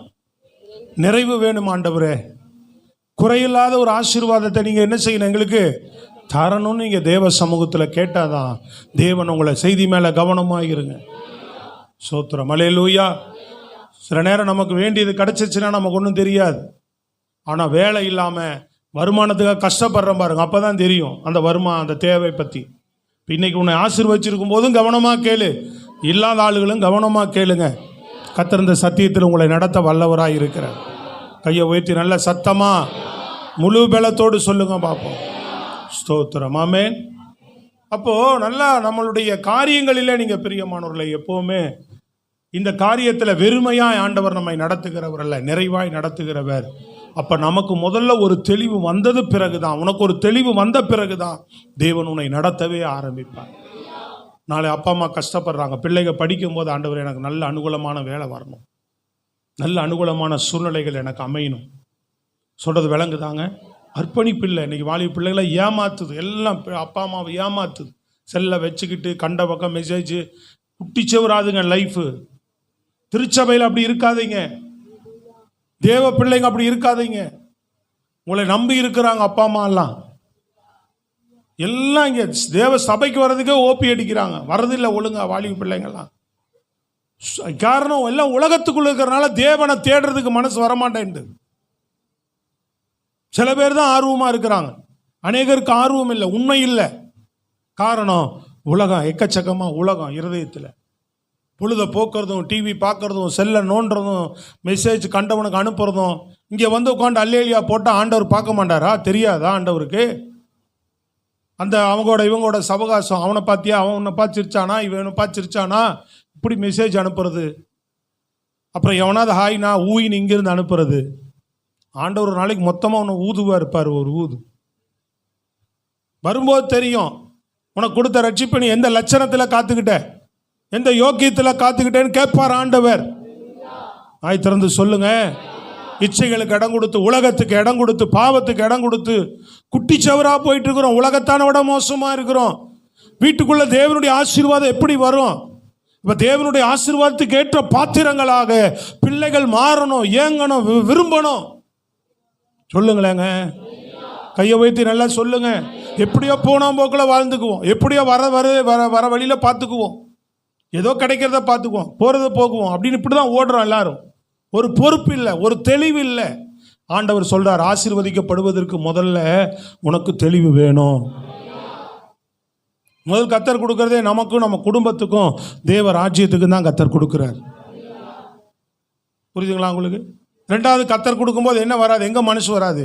நிறைவு வேணும் ஆண்டவரே. குறையில்லாத ஒரு ஆசீர்வாதத்தை நீங்கள் என்ன செய்யணும்? எங்களுக்கு தரணும்னு நீங்கள் தேவ சமூகத்தில் கேட்டாதான் தேவன் உங்களை செய்தி மேலே கவனமாக இருங்க. சோத்திரம், அல்லேலூயா. சில நேரம் நமக்கு வேண்டியது கிடச்சிச்சுன்னா நமக்கு ஒன்றும் தெரியாது. ஆனால் வேலை இல்லாமல் வருமானத்துக்காக கஷ்டப்படுறோம் பாருங்க, அப்போ தான் தெரியும் அந்த அந்த தேவை பற்றி. இன்னைக்கு உன்னை ஆசீர்வச்சிருக்கும் போதும் கவனமாக கேளு, இல்லாத ஆளுகளும் கவனமாக கேளுங்க. கர்த்தர் இந்த சத்தியத்தில் உங்களை நடத்த வல்லவராக இருக்கிறார். கையை உயர்த்தி நல்ல சத்தமாக முழு பலத்தோடு சொல்லுங்க பார்ப்போம். ஸ்தோத்திரம், ஆமென். அப்போது நல்லா நம்மளுடைய காரியங்களில் நீங்கள் பிரியமானவர்களை எப்போவுமே இந்த காரியத்தில் வெறுமையாய் ஆண்டவர் நம்மை நடத்துகிறவர் அல்ல, நிறைவாய் நடத்துகிறவர். அப்போ நமக்கு முதல்ல ஒரு தெளிவு வந்தது பிறகுதான், உனக்கு ஒரு தெளிவு வந்த பிறகுதான் தேவன் உன்னை நடத்தவே ஆரம்பிப்பார். நாளை அப்பா அம்மா கஷ்டப்படுறாங்க, பிள்ளைங்க படிக்கும்போது ஆண்டவர் எனக்கு நல்ல அனுகூலமான வேலை வரணும், நல்ல அனுகூலமான சூழ்நிலைகள் எனக்கு அமையணும். சொல்கிறது விளங்குதாங்க? அர்ப்பணிப்பு இல்லை. இன்றைக்கி வாலிப பிள்ளைகளை ஏமாத்துது, எல்லாம் அப்பா அம்மாவை ஏமாத்துது. செல்லை வச்சுக்கிட்டு கண்ட பக்கம் மெசேஜ் குட்டிச்சவராதுங்க லைஃபு. திருச்சபையில் அப்படி இருக்காதீங்க, தேவ பிள்ளைங்க அப்படி இருக்காதீங்க. உங்களை நம்பி இருக்கிறாங்க அப்பா அம்மா எல்லாம் இங்கே தேவ சபைக்கு வர்றதுக்கே ஓப்பி அடிக்கிறாங்க, வரதில்லை ஒழுங்கா வாலிப பிள்ளைங்கள்லாம். காரணம் எல்லாம் உலகத்துக்குள்ள இருக்கிறனால தேவனை தேடுறதுக்கு மனசு வரமாட்டேன்ட்டு. சில பேர் தான் ஆர்வமாக இருக்கிறாங்க, அநேகருக்கு ஆர்வம் இல்லை, உண்மை இல்லை. காரணம் உலகம், எக்கச்சக்கமாக உலகம் இருதயத்தில். பொழுதை போக்குறதும், டிவி பார்க்குறதும், செல்லை நோண்டுறதும், மெசேஜ் கண்டவனுக்கு அனுப்புறதும். இங்கே வந்து உட்காந்து அல்லேலியா போட்டால் ஆண்டவர் பார்க்க மாட்டாரா? தெரியாதா ஆண்டவருக்கு? அந்த இவங்களோட சவகாசம், அவனை பார்த்தியா, அவனை பார்த்து சிரிச்சானா, இவனை பார்த்து சிரிச்சானா, இப்படி மெசேஜ் அனுப்புறது. அப்புறம் எவனாவது ஹாய்னா ஊயின்னு இங்கேருந்து அனுப்புறது. ஆண்டவர் ஒரு நாளைக்கு மொத்தமாக அவனை ஊதுவாக இருப்பார். ஒரு ஊது வரும்போது தெரியும் உனக்கு கொடுத்த ரட்சிப்பு நீ எந்த லட்சணத்தில் காத்துக்கிட்ட, எந்த யோக்கியத்தில் காத்துக்கிட்டேன்னு கேட்பார் ஆண்டவர். ஆய் திறந்து சொல்லுங்க. இச்சைகளுக்கு இடம் கொடுத்து, உலகத்துக்கு இடம் கொடுத்து, பாவத்துக்கு இடம் கொடுத்து குட்டிச்சவராக போயிட்டு இருக்கிறோம். உலகத்தான விட மோசமாக இருக்கிறோம். வீட்டுக்குள்ள தேவனுடைய ஆசீர்வாதம் எப்படி வரும்? இப்போ தேவனுடைய ஆசீர்வாதத்துக்கு ஏற்ற பாத்திரங்களாக பிள்ளைகள் மாறணும், ஏங்கணும், விரும்பணும். சொல்லுங்களேங்க, கையை வைத்து நல்லா சொல்லுங்க. எப்படியோ போனோம் போக்கில் வாழ்ந்துக்குவோம், எப்படியோ வர வழியில் பார்த்துக்குவோம், ஏதோ கிடைக்கிறத பார்த்துக்குவோம், போகிறத போக்குவோம் அப்படின்னு இப்படி தான் ஓடுறோம் எல்லாரும். ஒரு பொறுப்பு இல்லை, ஒரு தெளிவு இல்லை. ஆண்டவர் சொல்றார், ஆசீர்வதிக்கப்படுவதற்கு முதல்ல உனக்கு தெளிவு வேணும். முதல் கர்த்தர் கொடுக்கறதே நமக்கும் நம்ம குடும்பத்துக்கும் தேவ ராஜ்யத்துக்கும் தான் கர்த்தர் கொடுக்குறார். புரியுதுங்களா உங்களுக்கு? ரெண்டாவது, கர்த்தர் கொடுக்கும்போது என்ன வராது? எங்க மனசு வராது?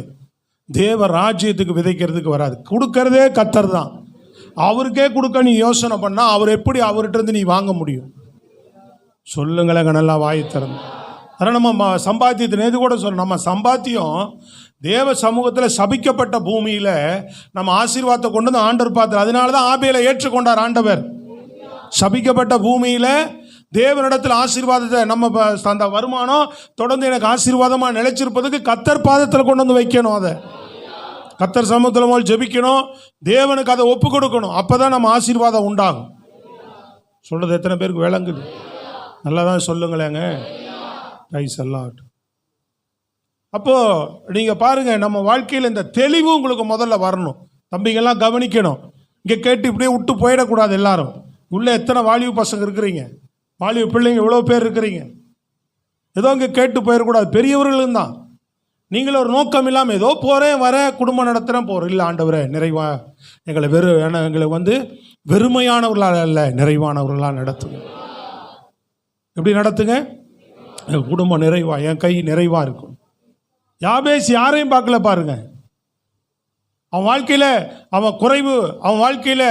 தேவ ராஜ்யத்துக்கு விதைக்கிறதுக்கு வராது. கொடுக்கறதே கர்த்தர் தான். அவருக்கே கொடுக்க நீ யோசனை பண்ணா அவர் எப்படி அவர்கிட்ட இருந்து நீ வாங்க முடியும்? சொல்லுங்களேங்க நல்லா வாய் திறந்து. அதனால் நம்ம சம்பாத்தியத்தை நேற்று கூட சொல்ல, நம்ம சம்பாத்தியம் தேவ சமூகத்தில் சபிக்கப்பட்ட பூமியில் நம்ம ஆசீர்வாதத்தை கொண்டு வந்து ஆண்டவர் பார்த்தார். அதனால தான் ஆபேலை ஏற்றுக்கொண்டார் ஆண்டவர். சபிக்கப்பட்ட பூமியில் தேவனிடத்தில் ஆசீர்வாதத்தை நம்ம அந்த வருமானம் தொடர்ந்து எனக்கு ஆசீர்வாதமாக நிலைச்சிருப்பதுக்கு கர்த்தர் பாதத்தில் கொண்டு வந்து வைக்கணும். அதை கர்த்தர் சமூகத்தில் போல் ஜெபிக்கணும், தேவனுக்கு அதை ஒப்பு கொடுக்கணும். அப்போ தான் நம்ம ஆசீர்வாதம் உண்டாகும். சொல்கிறது எத்தனை பேருக்கு விளங்குது? நல்லா தான் சொல்லுங்களேங்க. ரைஸ் எல்லாம். அப்போது நீங்கள் பாருங்கள், நம்ம வாழ்க்கையில் இந்த தெளிவு உங்களுக்கு முதல்ல வரணும். தம்பிங்கெல்லாம் கவனிக்கணும். இங்கே கேட்டு இப்படியே விட்டு போயிடக்கூடாது. எல்லாரும் உள்ளே எத்தனை வாலிப பசங்க இருக்கிறீங்க, வாலிப பிள்ளைங்க எவ்வளோ பேர் இருக்கிறீங்க. ஏதோ இங்கே கேட்டு போயிடக்கூடாது. பெரியவர்களும் தான். நீங்களும் ஒரு நோக்கம் இல்லாமல் ஏதோ போகிறேன் வரேன் குடும்பம் நடத்துகிறேன் போகிறேன். இல்லை ஆண்டவரே, நிறைவா எங்களை எங்களை வெறுமையானவர்களால் அல்ல, நிறைவானவர்களாக நடத்துங்க. எப்படி நடத்துங்க? என் குடும்பம் நிறைவா, என் கை நிறைவாக இருக்கும். யாபேஸ் யாரையும் பார்க்கல பாருங்க. அவன் வாழ்க்கையில் அவன் குறைவு, அவன் வாழ்க்கையில்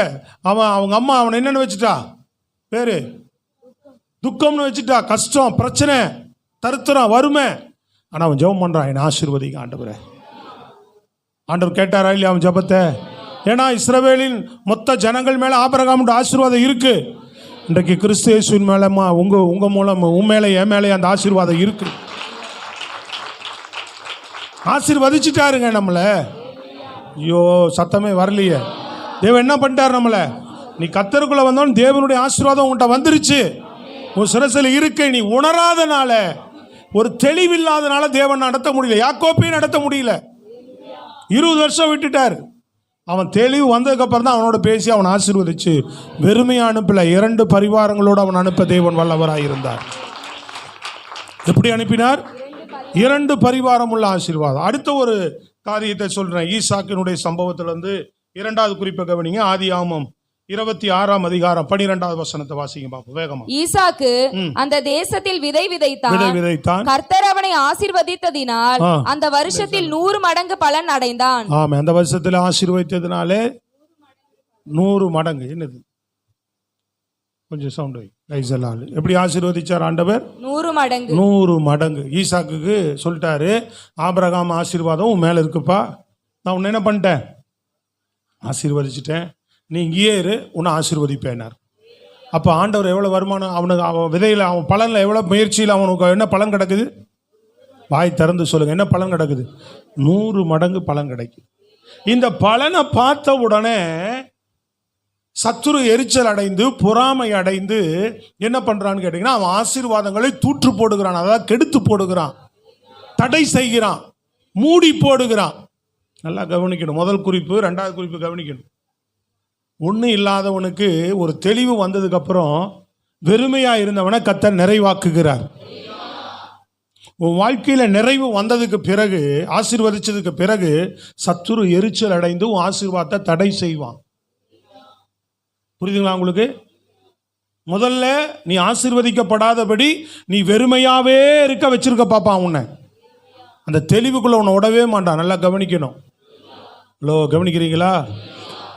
அவங்க அம்மா அவனை என்னென்னு வச்சுட்டா பேர் துக்கம்னு வச்சுட்டா, கஷ்டம், பிரச்சனை, தருத்திரம், வறுமை. ஆனா அவன் ஜெபம் பண்றான், என்னை ஆசீர்வதிங்க ஆண்டவரே. ஆண்டவர் கேட்டாரா இல்லையா அவன் ஜெபத்தை? ஏன்னா இஸ்ரவேலின் மொத்த ஜனங்கள் மேல ஆபிரகாமுடைய ஆசீர்வாதம் இருக்கு. இன்றைக்கு கிறிஸ்து இயேசுவின் மேலமா உங்க மூலம் உன் மேல என் மேலே அந்த ஆசீர்வாதம் இருக்கு. ஆசீர்வதிச்சுட்டாருங்க நம்மள. ஐயோ சத்தமே வரலையே. தேவன் என்ன பண்ணிட்டார் நம்மள? நீ கர்த்தருக்குள்ள வந்தோன்னு தேவனுடைய ஆசீர்வாதம் உன்கிட்ட வந்துருச்சு, உன் சிரசில் இருக்கு. நீ உணராதனால, ஒரு தெளிவில்லாதனால தேவன் நடத்த முடியல. யாக்கோப்பையும் நடத்த முடியல. 20 வருஷம் விட்டுட்டார். அவன் தெளிவு வந்ததுக்கு அப்புறம் தான் அவனோட பேசி அவன் ஆசீர்வதிச்சு வெறுமையா அனுப்பல, 2 பரிவாரங்களோடு அவன் அனுப்ப தேவன் வல்லவராய் இருந்தார். எப்படி அனுப்பினார்? 2 பரிவாரம் உள்ள ஆசீர்வாதம். அடுத்த ஒரு காரியத்தை சொல்றேன். ஈசாக்கினுடைய சம்பவத்திலிருந்து 2வது குறிப்பை கவனிங்க. ஆதியாகமம் 26ஆம் அதிகாரம் 12வது வசனத்தை வாசிங்க பாப்போம் வேகமா. ஈசாக்கு அந்த தேசத்தில் விதை விதைத்தான். கர்த்தர் அவனை ஆசீர்வதித்ததினால் அந்த வருஷத்தில் 100 மடங்கு பலன் அடைந்தான். ஆமா, அந்த வருஷத்தில் ஆசீர்வதித்ததினாலே 100 மடங்கு. என்னது கொஞ்சம் சவுண்ட் வை. எப்படி ஆசீர்வதிச்சார் ஆண்டவர்? 100 மடங்கு. ஈசாக்குக்கு சொல்லிட்டாரு, ஆபிரகாம் ஆசீர்வாதம் உன் மேல இருக்குப்பா, நான் உன்னை என்ன பண்ணிட்டேன்? ஆசீர்வதிச்சிட்டேன், நீ இங்கேயே இரு, உன்னை ஆசீர்வதிப்பேனார். அப்போ ஆண்டவர் எவ்வளோ வருமானம் அவனுக்கு, அவன் விதையில், அவன் பலனில் எவ்வளோ முயற்சியில் அவனுக்கு என்ன பலன் கிடக்குது? வாய் திறந்து சொல்லுங்க, என்ன பலன் கிடக்குது? 100 மடங்கு பலன் கிடைக்குது. இந்த பலனை பார்த்த உடனே சத்துரு எரிச்சல் அடைந்து பொறாமை அடைந்து என்ன பண்றான்னு கேட்டீங்கன்னா, அவன் ஆசீர்வாதங்களை தூற்று போடுகிறான், அதாவது கெடுத்து போடுகிறான், தடை செய்கிறான், மூடி போடுகிறான். நல்லா கவனிக்கணும். முதல் குறிப்பு. 2வது குறிப்பு கவனிக்கணும். ஒன்றும் இல்லாதவனுக்கு ஒரு தெளிவு வந்ததுக்கு அப்புறம் வெறுமையா இருந்தவனை கர்த்தர் நிறைவாக்குகிறார். உன் வாழ்க்கையில நிறைவு வந்ததுக்கு பிறகு, ஆசீர்வதிச்சதுக்கு பிறகு சத்துரு எரிச்சல் அடைந்து உன் ஆசீர்வாதத்தை தடை செய்வான். புரியுதுங்களா உங்களுக்கு? முதல்ல நீ ஆசீர்வதிக்கப்படாதபடி நீ வெறுமையாவே இருக்க வச்சிருக்க பாப்பான் உன்னை. அந்த தெளிவுக்குள்ள உன்னை விடவே மாட்டான். நல்லா கவனிக்கணும். ஹலோ, கவனிக்கிறீங்களா?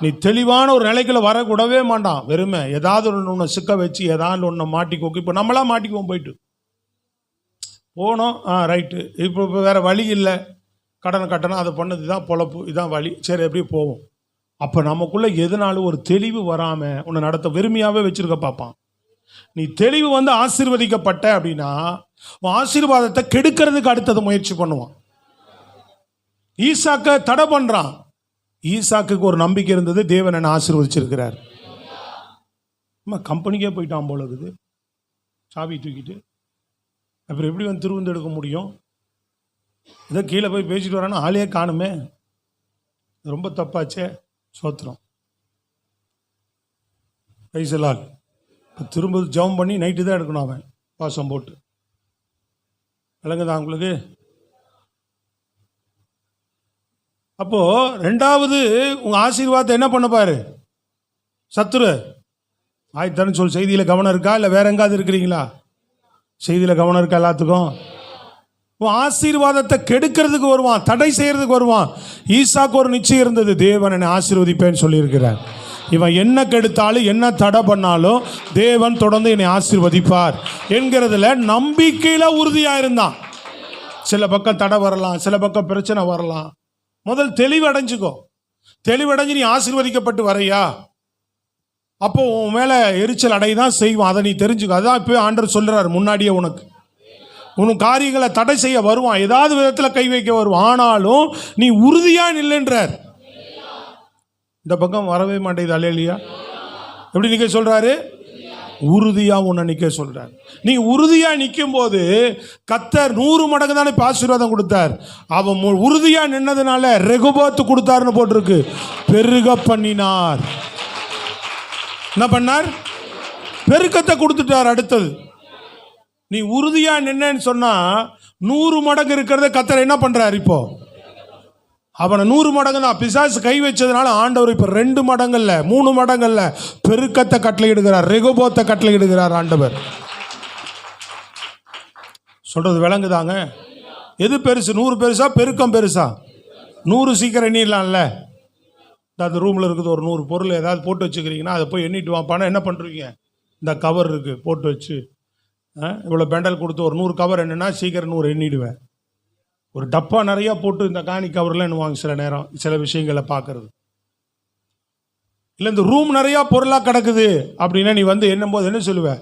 நீ தெளிவான ஒரு நிலைக்குள்ள வர விடவே மாட்டான். வெறுமை ஏதாவது ஒன்று சிக்க வச்சு ஏதாவது ஒன்று மாட்டிக்கோக்கு. இப்போ நம்மளா மாட்டிக்குவோம், போயிட்டு போனோம், ரைட்டு, இப்போ வேற வழி இல்லை, கடனை கட்டணும், அதை பண்ணது தான் பொழப்பு, இதான் வழி, சரி எப்படி போவோம். அப்போ நமக்குள்ள எதனாலும் ஒரு தெளிவு வராமல் உன்னை நடத்த வெறுமையாகவே வச்சிருக்க பார்ப்பான். நீ தெளிவு வந்து ஆசீர்வதிக்கப்பட்ட அப்படின்னா உன் ஆசீர்வாதத்தை கெடுக்கிறதுக்கு அடுத்தது முயற்சி பண்ணுவான். ஈசாக்க தடை பண்றான். ஈசாக்குக்கு ஒரு நம்பிக்கை இருந்தது, தேவன் என்ன ஆசீர்வதிச்சிருக்கிறார். கம்பெனிக்கே போயிட்டான் போல இருக்குது, சாவி தூக்கிட்டு. அப்புறம் எப்படி வந்து திருவிந்து எடுக்க முடியும்? ஏதோ கீழே போய் பேசிட்டு வரானா, ஆளையே காணுமே, ரொம்ப தப்பாச்சே. சோத்திரம் கைசலால் திரும்ப ஜெபம் பண்ணி நைட்டு தான் எடுக்கணும் அவன், பாசம் போட்டு. விளங்குதா உங்களுக்கு? அப்போ 2வது உங்க ஆசீர்வாதத்தை என்ன பண்ண பாரு சத்துரு. ஆயிட்டான்னு சொல்லு. செய்தியில கவனம் இருக்கா? இல்லை வேற எங்காவது இருக்கிறீங்களா? செய்தியில கவனம் இருக்கா எல்லாத்துக்கும்? உன் ஆசீர்வாதத்தை கெடுக்கிறதுக்கு வருவான், தடை செய்யறதுக்கு வருவான். ஈசாக்கு ஒரு நிச்சயம் இருந்தது, தேவன் என்னை ஆசீர்வதிப்பேன்னு சொல்லியிருக்கிறார். இவன் என்ன கெடுத்தாலும் என்ன தடை பண்ணாலும் தேவன் தொடர்ந்து என்னை ஆசீர்வதிப்பார் என்கிறதுல நம்பிக்கையில உறுதியா இருந்தான். சில பக்கம் தடை வரலாம், சில பக்கம் பிரச்சனை வரலாம். முதல் தெளிவடைஞ்சுக்கோ. தெளிவடைஞ்சு நீ ஆசீர்வதிக்கப்பட்டு வரையா, அப்போ உன் மேல எரிச்சல் அடைதான் செய்வான். அதை நீ தெரிஞ்சுக்கோ. அதான் இப்போ ஆண்டவர் சொல்றாரு, முன்னாடியே உனக்கு காரியங்களை தடை செய்ய வருவான், ஏதாவது விதத்தில் கை வைக்க வருவான். ஆனாலும் நீ உறுதியா நில்லுன்றார். இந்த பக்கம் வரவே மாட்டேங்குது. அல்லேலூயா. எப்படி நிக்க சொல்றாரு? உறுதியா உன்னை நிக்க சொல்றார். நீ உறுதியா நிற்கும் போது கர்த்தர் 100 மடங்கு தானே ஆசீர்வாதம் கொடுத்தார். அவன் உறுதியா நின்னதுனால ரெகுபோத்து கொடுத்தாருன்னு போட்டிருக்கு, பெருக பண்ணினார். என்ன பண்ணார்? பெருக்கத்தை கொடுத்துட்டார். அடுத்தது நீ உறுதியா நின்னேன்னு சொன்னா 100 மடங்கு இருக்கிறத கர்த்தர் என்ன பண்றார்? இப்போ அவனை 100 மடங்கு தான் பிசாசு கை வச்சதுனால ஆண்டவர் இப்போ 2 மடங்கள்ல 3 மடங்கள்ல பெருக்கத்தை கட்டளையிடுகிறார், ரெகோபோத்தை கட்டளையிடுகிறார் ஆண்டவர். சொல்றது விளங்குதாங்க? எது பெருசு? 100 பெருசா, பெருக்கம் பெருசா? 100 சீக்கிரம் எண்ணிடலாம்ல. அந்த ரூமில் இருக்குது ஒரு 100 பொருள் ஏதாவது போட்டு வச்சுக்கிறீங்கன்னா அதை போய் எண்ணிட்டு வாப்பானா என்ன பண்ணுறீங்க? இந்த கவர் இருக்குது போட்டு வச்சு இவ்வளோ பெண்டல் கொடுத்து ஒரு 100 கவர் என்னன்னா சீக்கிரம் 100 எண்ணிடுவேன். ஒரு டப்பா நிறையா போட்டு இந்த காணி கவரில் எண்ணுவாங்க சில நேரம், சில விஷயங்களை பார்க்கறது. இல்லை இந்த ரூம் நிறையா பொருளாக கிடக்குது அப்படின்னா நீ வந்து எண்ணும்போது என்ன சொல்லுவேன்?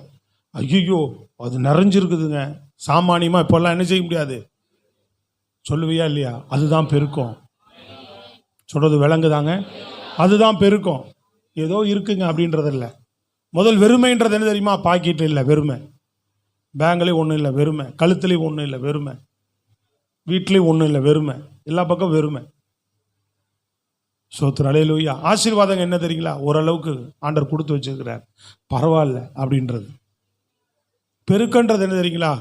ஐயோ அது நிறைஞ்சிருக்குதுங்க, சாமானியமாக இப்போல்லாம் என்ன செய்ய முடியாது சொல்லுவியா இல்லையா? அதுதான் பெருக்கம். சொல்கிறது விளங்குதாங்க? அதுதான் பெருக்கம். ஏதோ இருக்குங்க அப்படின்றது இல்லை. முதல் வெறுமைன்றது என்ன தெரியுமா? பாக்கெட்டு இல்லை வெறுமை, பேங்க்லேயும் ஒன்றும் இல்லை வெறுமை, கழுத்துலேயும் ஒன்றும் இல்லை வெறுமை, வீட்லேயும் ஒன்றும் இல்லை வெறுமை, எல்லா பக்கம் வெறுமை. சோத்திரம் அல்லேலூயா. ஆசீர்வாதம் என்ன தெரியுங்களா? ஓரளவுக்கு ஆண்டவர் கொடுத்து வச்சிருக்கிறார், பரவாயில்ல அப்படின்றது. பெருக்கன்றது என்ன தெரியுங்களா?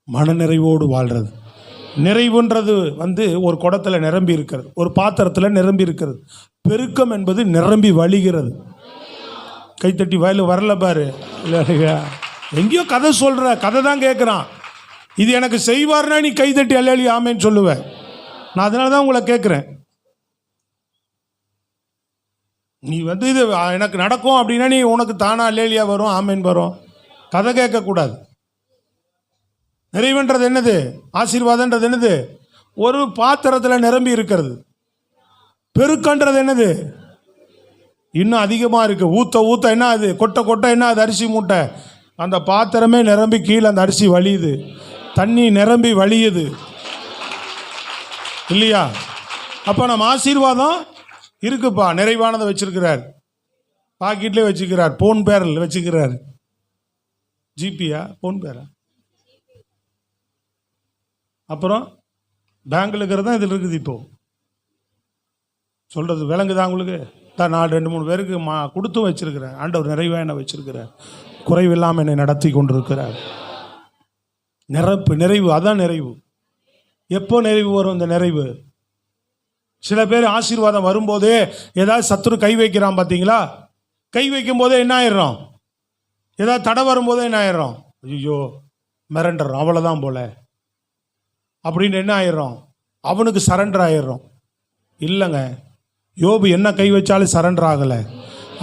மனநிறைவோடு வாழ்றது. நிறைவுன்றது வந்து ஒரு குடத்தில் நிரம்பி இருக்கிறது, ஒரு பாத்திரத்தில் நிரம்பி இருக்கிறது. பெருக்கம் என்பது நிரம்பி வழிகிறது. கைத்தட்டி வயலில் வரல பாரு, இல்லையா? எங்கேயோ கதை சொல்கிற, கதை தான் கேட்குறான். இது எனக்கு செய்வார்னா நீ கைத்தட்டி அல்லேலி ஆமேன்னு சொல்லுவேன். நான் அதனால தான் உங்களை கேட்குறேன். நீ வந்து இது எனக்கு நடக்கும் அப்படின்னா நீ உனக்கு தானா அல்லேலியா வரும், ஆமேன் வரும். கதை கேட்கக்கூடாது. நிறைவுன்றது என்னது? ஆசீர்வாதன்றது என்னது? ஒரு பாத்திரத்தில் நிரம்பி இருக்கிறது. பெருக்கன்றது என்னது? இன்னும் அதிகமாக இருக்குது. ஊற்ற ஊற்ற என்ன அது? கொட்டை கொட்டை என்ன அது? அரிசி மூட்டை. அந்த பாத்திரமே நிரம்பி கீழே அந்த அரிசி வழியுது, தண்ணி நிரம்பி வழியுது இல்லையா? அப்போ நம்ம ஆசீர்வாதம் இருக்குப்பா, நிறைவானதை வச்சிருக்கிறார், பாக்கெட்லேயே வச்சுக்கிறார், போன் பேரில் வச்சுக்கிறார். ஜிபியா போன் பேரா? அப்புறம் பேங்கில் இருக்கிறது தான் இதில் இருக்குது. இப்போ சொல்கிறது விளங்குதா உங்களுக்கு? தான் நான் 2-3 பேருக்கு கொடுத்தும் வச்சிருக்கிறேன். ஆண்டவர் நிறைவாக என்னை வச்சிருக்கிறார், குறைவில்லாமல் என்னை நடத்தி கொண்டிருக்கிறார். நிறைவு, அதான் நிறைவு. எப்போ நிறைவு வரும் இந்த நிறைவு? சில பேர் ஆசீர்வாதம் வரும்போதே ஏதாவது சத்துரு கை வைக்கிறான் பார்த்தீங்களா? கை வைக்கும் போதே என்ன ஆயிடுறோம்? ஏதாவது தடை வரும்போதே என்ன ஆயிடுறோம்? ஐயோ மிரண்டுறோம், அவ்வளோதான் போல அப்படின்னு என்ன ஆயிடுறோம்? அவனுக்கு சரண்டர் ஆயிடுறோம். இல்லைங்க, யோபு என்ன கை வச்சாலும் சரண்டர் ஆகலை.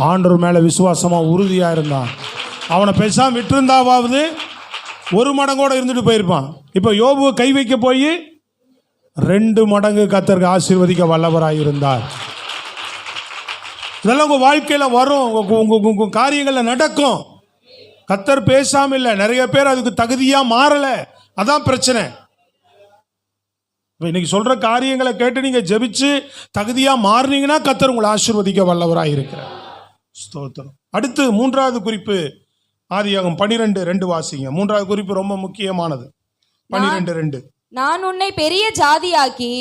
ஆண்டவர் மேலே விசுவாசமாக உறுதியாக இருந்தான். அவனை பேசாமல் விட்டுருந்தாவது 1 மடங்கோட இருந்துட்டு போயிருப்பான். இப்போ யோபு கை வைக்க போய் 2 மடங்கு கர்த்தருக்கு ஆசீர்வதிக்க வல்லவராக இருந்தார். இதெல்லாம் உங்கள் வாழ்க்கையில் வரும், உங்கள் காரியங்களில் நடக்கும். கர்த்தர் பேசாமல் இல்லை. நிறைய பேர் அதுக்கு தகுதியாக மாறலை, அதான் பிரச்சனை. இப்போ இன்னைக்கு சொல்கிற காரியங்களை கேட்டு நீங்கள் ஜெபிச்சு தகுதியாக மாறினீங்கன்னா கர்த்தர் உங்களை ஆசீர்வதிக்க வல்லவராக இருக்கிறார். ஸ்தோத்திரம். அடுத்து 3வது குறிப்பு, ஆதியாகமம் 12:2 வாசிங்க. 3வது குறிப்பு ரொம்ப முக்கியமானது. 12:2. நான் உன்னை பெரிய ஜாதியாக்கி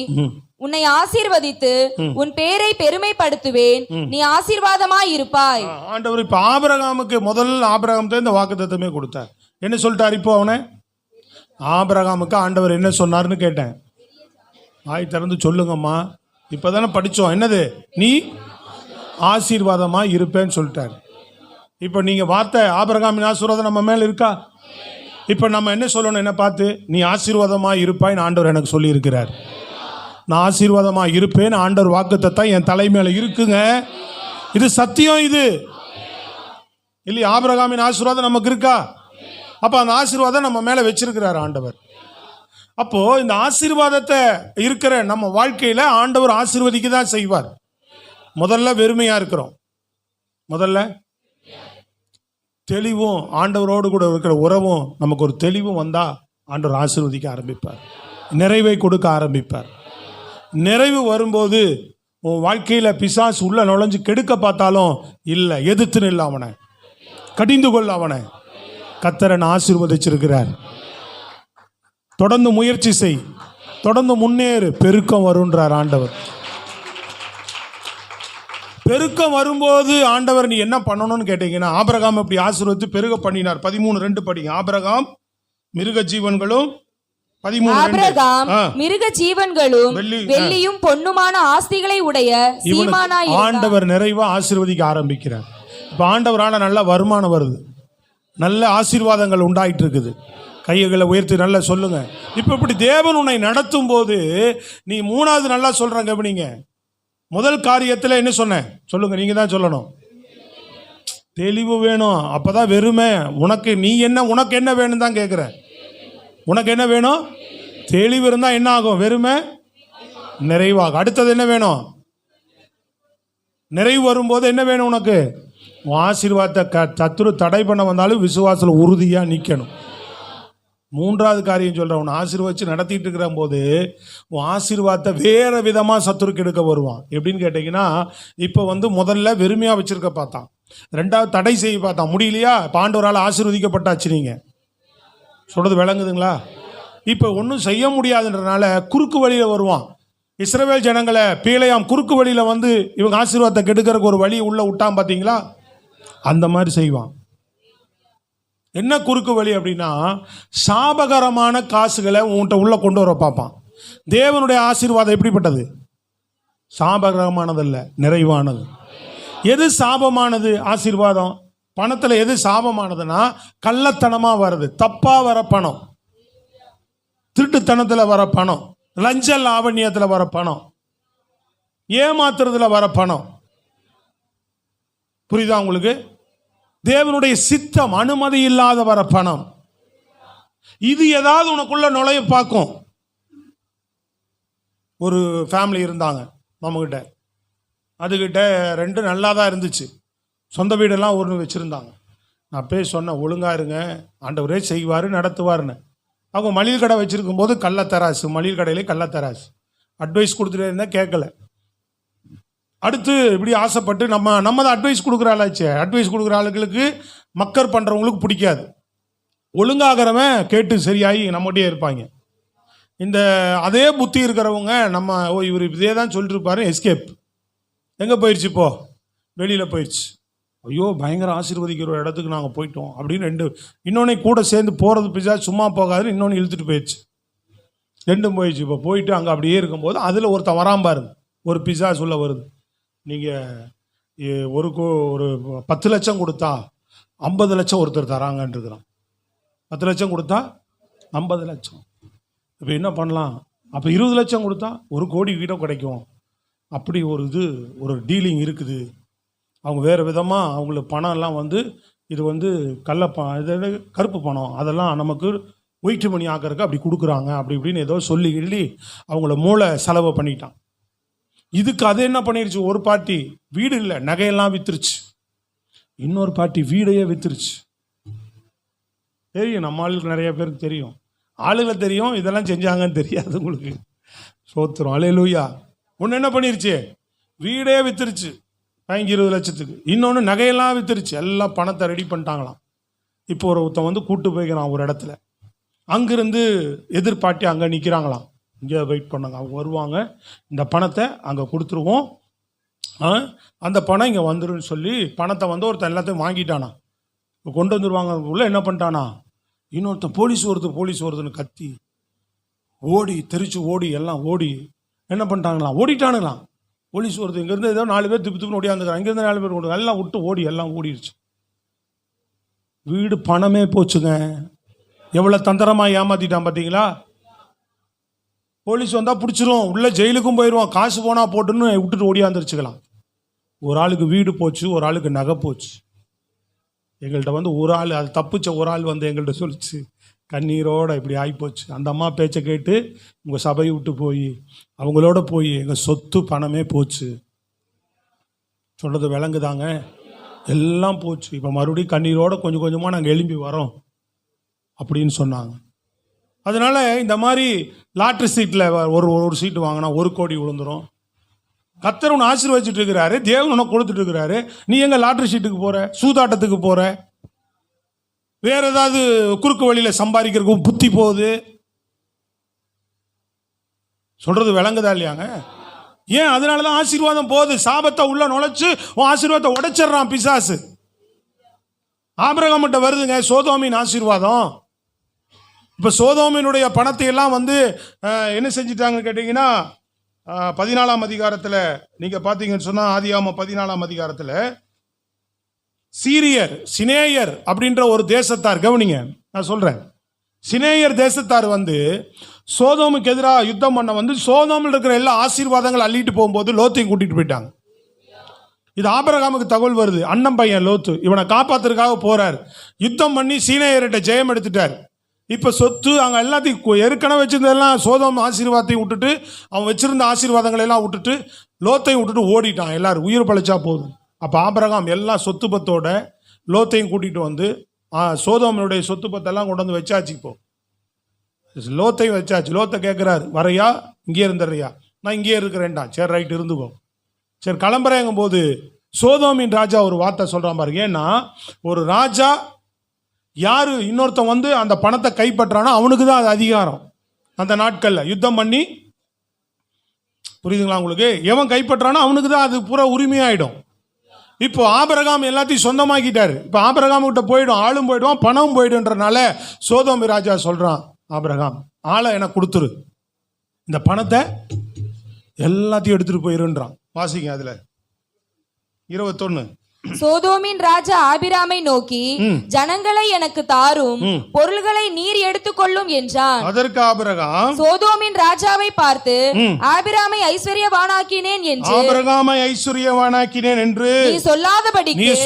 உன்னை ஆசீர்வதித்து உன் பேரை பெருமைப்படுத்துவேன், நீ ஆசீர்வாதமாய் இருப்பாய். ஆண்டவர் இப்ப ஆபிரகாமுக்கு ஆபிரகாமுக்கு இந்த வாக்குத்தத்தமே கொடுத்தார். என்ன சொல்லிட்டார்? இப்போ அவனை ஆபிரகாமுக்கு ஆண்டவர் என்ன சொன்னார்னு கேட்டேன். ஆய் திறந்து சொல்லுங்கம்மா. இப்பதானே படிச்சோம். என்னது? நீ ஆசீர்வாதமா இருப்பேன்னு சொல்லிட்டார். இப்போ நீங்க வார்த்தை ஆபிரகாமின் ஆசீர்வாதம் நம்ம மேல இருக்கா? இப்போ நம்ம என்ன சொல்லணும்? என்ன பார்த்து? நீ ஆசீர்வாதமா இருப்பாய்ன்னு ஆண்டவர் எனக்கு சொல்லி இருக்கிறார். நான் ஆசீர்வாதமா இருப்பேன். ஆண்டவர் வாக்குத்தத்தம் என் தலை மேல இருக்குங்க. இது சத்தியம். இது இல்லையா? ஆபிரகாமின் ஆசீர்வாதம் நமக்கு இருக்கா? அப்ப அந்த ஆசீர்வாதம் நம்ம மேல வச்சிருக்கிறார் ஆண்டவர். அப்போ இந்த ஆசீர்வாதத்தை இருக்கிற நம்ம வாழ்க்கையில ஆண்டவர் ஆசீர்வதிக்க தான் செய்வார். முதல்ல வெறுமையா இருக்கிறோம். முதல்ல தெளிவும் ஆண்டவரோடு கூட இருக்கிற உறவும் நமக்கு ஒரு தெளிவும் வந்தா ஆண்டவர் ஆசீர்வதிக்க ஆரம்பிப்பார், நிறைவை கொடுக்க ஆரம்பிப்பார். நிறைவு வரும்போது உன் வாழ்க்கையில பிசாசு உள்ள நுழைஞ்சு கெடுக்க பார்த்தாலும் இல்லை, எதிர்த்து நில்ல, அவனை கடிந்து கொள்ள. அவனை கர்த்தர் ஆசீர்வதிச்சிருக்கிறார். தொடர்ந்து முயற்சி செய், தொடர்ந்து முன்னேறு, பெருக்கம் வருன்றார் ஆண்டவர். பெருக்கம் வரும்போது ஆண்டவர் நீ என்ன பண்ணணும்னு கேட்டீங்கன்னா, ஆபிரகாம் இப்படி ஆசீர்வதித்து பெருக பண்ணினார். 13:2 படிங்க. ஆபிரகாம் மிருக ஜீவன்களும் 13:2. ஆபிரகாம் மிருக ஜீவன்களும் வெள்ளியும் பொன்னுமான ஆஸ்திகளை உடைய சீமானாய் இருந்தான். ஆண்டவர் நிறைவா ஆசீர்வதிக்க ஆரம்பிக்கிறார். இப்ப ஆண்டவரால நல்ல வருமானம் வருது, நல்ல ஆசீர்வாதங்கள் உண்டாயிட்டு இருக்குது. கைகளை உயர்த்தி நல்லா சொல்லுங்க. இப்ப இப்படி தேவன் உன்னை நடத்தும் போது நீ 3வது நல்லா சொல்றாங்க. கவனிங்க. முதல் காரியத்தில் என்ன சொன்னேன்? சொல்லுங்க, நீங்க தான் சொல்லணும். தெளிவு வேணும். அப்பதான் வெறுமை. உனக்கு என்ன வேணும் தான் கேட்குறேன். உனக்கு என்ன வேணும்? தெளிவு இருந்தா என்ன ஆகும்? வெறுமை நிறைவாகும். அடுத்தது என்ன வேணும்? நிறைவு வரும்போது என்ன வேணும் உனக்கு? உன் ஆசீர்வாதத்தை சத்துரு தடை பண்ண வந்தாலும் விசுவாசத்தில் உறுதியாக நிற்கணும். மூன்றாவது காரியம் சொல்கிறேன், உன்னை ஆசீர்வதிச்சு நடத்திட்டு இருக்கிற போது உன் ஆசீர்வாதத்தை வேறு விதமாக சத்துருக்கு எடுக்க வருவான். எப்படின்னு கேட்டிங்கன்னா, இப்போ முதல்ல வெறுமையாக வச்சுருக்க பார்த்தான், ரெண்டாவது தடை செய்ய பார்த்தான், முடியலையா? பாண்டவரால் ஆசீர்வதிக்கப்பட்டாச்சு. நீங்கள் சொல்கிறது விளங்குதுங்களா? இப்போ ஒன்றும் செய்ய முடியாதுன்றனால குறுக்கு வழியில் வருவான். இஸ்ரவேல் ஜனங்களை பீலையாம் குறுக்கு வழியில் இவங்க ஆசீர்வாதத்தை கெடுக்கிறதுக்கு ஒரு வழி உள்ளே விட்டான் பார்த்தீங்களா? அந்த மாதிரி செய்வான். என்ன குறுக்கு வழி அப்படின்னா, சாபகரமான காசுகளை உன்கிட்ட உள்ள கொண்டு வர பார்ப்பான். தேவனுடைய ஆசீர்வாதம் எப்படிப்பட்டது? சாபகரமானதல்ல, நிறைவானது. எது சாபமானது? ஆசீர்வாதம். பணத்தில் எது சாபமானதுன்னா, கள்ளத்தனமாக வர்றது, தப்பாக வர பணம், திருட்டுத்தனத்தில் வர பணம், லஞ்ச லாவண்யத்தில் வர பணம், ஏமாத்துறதுல வர பணம். புரியுதா உங்களுக்கு? தேவனுடைய சித்தம் அனுமதி இல்லாத வர பணம். இது ஏதாவது உனக்குள்ள நுழைய பார்க்கும். ஒரு ஃபேமிலி இருந்தாங்க நம்மகிட்ட, அதுகிட்ட 2 நல்லா தான் இருந்துச்சு, சொந்த வீடெல்லாம் ஒன்று வச்சுருந்தாங்க. நான் போய் சொன்னேன், ஒழுங்காக இருங்க, ஆண்டவரே செய்வார் நடத்துவார்னு. அவங்க மளிகை கடை வச்சுருக்கும் போது கள்ளத்தராசு, மளிகை கடையிலே கள்ளத்தராசு. அட்வைஸ் கொடுத்துட்டே இருந்தால் கேட்கல. அடுத்து இப்படி ஆசைப்பட்டு நம்ம தான் அட்வைஸ் கொடுக்குற ஆளாச்சே. அட்வைஸ் கொடுக்குற ஆளுகளுக்கு மக்கர் பண்ணுறவங்களுக்கு பிடிக்காது. ஒழுங்காகிறவன் கேட்டு சரியாகி நம்மகிட்டே இருப்பாங்க. இந்த அதே புத்தி இருக்கிறவங்க இவர் இதே தான் சொல்லிட்டு இருப்பாரு. எஸ்கேப் எங்கே போயிடுச்சு? இப்போ வெளியில் போயிடுச்சு. ஐயோ பயங்கர ஆசீர்வதிக்கிற ஒரு இடத்துக்கு நாங்கள் போயிட்டோம் அப்படின்னு இன்னொன்னே கூட சேர்ந்து போகிறது பிசா சும்மா போகாது, இன்னொன்று இழுத்துட்டு போயிடுச்சு. 2 போயிடுச்சு. இப்போ போயிட்டு அங்கே அப்படியே இருக்கும்போது அதில் ஒருத்தன் வராம்பாருங்க, ஒரு பிசா சொல்ல வருது, நீங்கள் ஒரு 10 லட்சம் கொடுத்தா 50 லட்சம் ஒருத்தர் தராங்கன்னு இருக்கிறான். 10 லட்சம் கொடுத்தா 50 லட்சம். இப்போ என்ன பண்ணலாம்? அப்போ 20 லட்சம் கொடுத்தா 1 கோடி கிட்ட கிடைக்கும். அப்படி ஒரு டீலிங் இருக்குது. அவங்க வேறு விதமாக அவங்களுக்கு பணம்லாம் இது இது கருப்பு பணம், அதெல்லாம் நமக்கு ஒயிட் மணி ஆக்கிறதுக்கு அப்படி கொடுக்குறாங்க, அப்படி இப்படின்னு ஏதோ சொல்லி அவங்கள மூளை செலவு பண்ணிட்டான். இதுக்கு அது என்ன பண்ணிருச்சு? ஒரு பார்ட்டி வீடு இல்லை, நகையெல்லாம் வித்துருச்சு. இன்னொரு பார்ட்டி வீடையே வித்துருச்சு. தெரியும், நம்ம ஆளுக்கு நிறைய பேருக்கு தெரியும், ஆளுகளை தெரியும், இதெல்லாம் செஞ்சாங்கன்னு தெரியாது உங்களுக்கு. சோத்திரம், அல்லேலூயா. ஒன்று என்ன பண்ணிருச்சு? வீடே வித்துருச்சு 15-20 லட்சத்துக்கு. இன்னொன்று நகையெல்லாம் வித்துருச்சு. எல்லாம் பணத்தை ரெடி பண்ணிட்டாங்களாம். இப்போ ஒருத்தன் கூட்டு போய்க்கிறான் ஒரு இடத்துல. அங்கிருந்து எதிர்பார்ட்டி அங்கே நிற்கிறாங்களாம். இங்கே வெயிட் பண்ணாங்க, அவங்க வருவாங்க, இந்த பணத்தை அங்கே கொடுத்துருவோம், அந்த பணம் இங்கே வந்துடும் சொல்லி பணத்தை ஒருத்தன் எல்லாத்தையும் வாங்கிட்டானா. கொண்டு வந்துடுவாங்க. உள்ள என்ன பண்ணிட்டானா, இன்னொருத்தன் போலீஸ் வருதுன்னு கத்தி ஓடி தெரிச்சு ஓடி எல்லாம் ஓடி என்ன பண்ணிட்டாங்களாம், ஓடிட்டானுங்களாம். போலீஸ் வருது, இங்கேருந்து ஏதோ 4 பேர் திப்பு ஓடியாந்துக்கிறாங்க, இங்கேருந்து 4 பேர் ஓடுங்க, எல்லாம் விட்டு எல்லாம் ஓடிடுச்சு. வீடு பணமே போச்சுங்க. எவ்வளோ தந்திரமாக ஏமாத்திட்டான் பார்த்தீங்களா? போலீஸ் வந்தால் பிடிச்சிரும், உள்ள ஜெயிலுக்கும் போயிடுவான், காசு போனால் போட்டுன்னு விட்டுட்டு ஓடியாந்துருச்சுக்கலாம். ஒரு ஆளுக்கு வீடு போச்சு, ஒரு ஆளுக்கு நகை போச்சு. எங்கள்கிட்ட ஒரு ஆள், அது தப்பிச்ச ஒரு ஆள் எங்கள்கிட்ட சொல்லிச்சு, கண்ணீரோட இப்படி ஆகிப்போச்சு. அந்த அம்மா பேச்சை கேட்டு உங்கள் சபையை விட்டு போய் அவங்களோட போய் எங்கள் சொத்து பணமே போச்சு. சொல்கிறது விளங்குதாங்க? எல்லாம் போச்சு. இப்போ மறுபடியும் கண்ணீரோட கொஞ்சம் கொஞ்சமாக நாங்கள் எழும்பி வரோம் அப்படின்னு சொன்னாங்க. அதனால் இந்த மாதிரி லாட்ரி சீட்டில் ஒரு சீட்டு வாங்கினா 1 கோடி விழுந்துடும். கர்த்தர் உன்னை ஆசீர்வதிச்சுட்டு இருக்கிறாரு, தேவன் உன்னை கொடுத்துட்டு இருக்கிறாரு. நீ எங்கே லாட்ரி சீட்டுக்கு போகிற? சூதாட்டத்துக்கு போகிற? வேற ஏதாவது குறுக்கு வழியில் சம்பாதிக்கிறதுக்கு புத்தி போகுது. சொல்றது விளங்குதா இல்லையாங்க? ஏன்? அதனால தான் ஆசீர்வாதம் போகுது. சாபத்தை உள்ள நுழைச்சு உன் ஆசீர்வாதத்தை உடைச்சிடறான் பிசாசு. ஆபிரகாம்கிட்ட வருதுங்க சோதோமின் ஆசீர்வாதம். இப்போ சோதோமினுடைய பணத்தை எல்லாம் என்ன செஞ்சிட்டாங்கன்னு கேட்டிங்கன்னா, 14ஆம் அதிகாரத்தில் நீங்கள் பார்த்தீங்கன்னு சொன்னால், ஆதியாகமம் 14ஆம் அதிகாரத்தில் சினேயர் அப்படின்ற ஒரு தேசத்தார், கவனிங்க நான் சொல்கிறேன், சினேயர் தேசத்தார் சோதோமுக்கு எதிராக யுத்தம் பண்ண சோதோமில் இருக்கிற எல்லா ஆசீர்வாதங்கள் அள்ளிட்டு போகும்போது லோத்தையும் கூட்டிகிட்டு போயிட்டாங்க. இது ஆபிரகாமுக்கு தகவல் வருது. அண்ணன் பையன் லோத்து இவனை காப்பாத்துறதுக்காக போறார். யுத்தம் பண்ணி சீனேயர்கிட்ட ஜெயம் எடுத்துட்டார். இப்போ சொத்து அங்கே எல்லாத்தையும் ஏற்கனவே வச்சிருந்ததெல்லாம் சோதோம் ஆசீர்வாதத்தையும் விட்டுட்டு அவன் வச்சிருந்த ஆசீர்வாதங்களை எல்லாம் விட்டுட்டு லோத்தையும் விட்டுட்டு ஓடிட்டான். எல்லாரும் உயிர் பழைச்சா போதும். அப்போ ஆபிரகாம் எல்லா சொத்து பத்தோட லோத்தையும் கூட்டிகிட்டு வந்து சோதோமனுடைய சொத்து பத்தெல்லாம் கொண்டு வந்து வச்சாச்சு. இப்போ லோத்தையும் வச்சாச்சு. லோத்தை கேட்குறாரு, வரையா இங்கே இருந்துறியா? நான் இங்கேயே இருக்கிறேன்டா. சரி ரைட் இருந்துக்கோ. சரி கிளம்புறேங்கும் போது சோதோமின் ராஜா ஒரு வார்த்தை சொல்கிறான் பாருங்க. ஏன்னா ஒரு ராஜா யார் இன்னொருத்தன் வந்து அந்த பணத்தை கைப்பற்றானோ அவனுக்கு தான் அது அதிகாரம். அந்த நாட்களில் யுத்தம் பண்ணி, புரியுதுங்களா உங்களுக்கு? எவன் கைப்பற்றானோ அவனுக்கு தான் அது பூரா உரிமையாயிடும். இப்போ ஆபிரகாம் எல்லாத்தையும் சொந்தமாக்கிட்டாரு. இப்போ ஆபிரகாம் கிட்ட போயிடும், ஆளும் போயிடுவான், பணமும் போயிடுன்றனால சோதோமி ராஜா சொல்றான், ஆபிரகாம் ஆளை எனக்கு கொடுத்துரு, இந்த பணத்தை எல்லாத்தையும் எடுத்துட்டு போயிருன்றான். வாசிங்க அதுல 21. சோதோமின் ராஜா ஆபிராமை நோக்கி, ஜனங்களை எனக்கு தாரும், பொருள்களை நீர் எடுத்துக்கொள்ளும் என்றான். அதற்கு ஆபிரகாம் சோதோமின் ராஜாவை பார்த்து, ஆபிராமை ஐஸ்வர்யவானாக்கினேன் என்று, ஆபிரகாமை ஐஸ்வர்யவானாக்கினேன் என்று நீ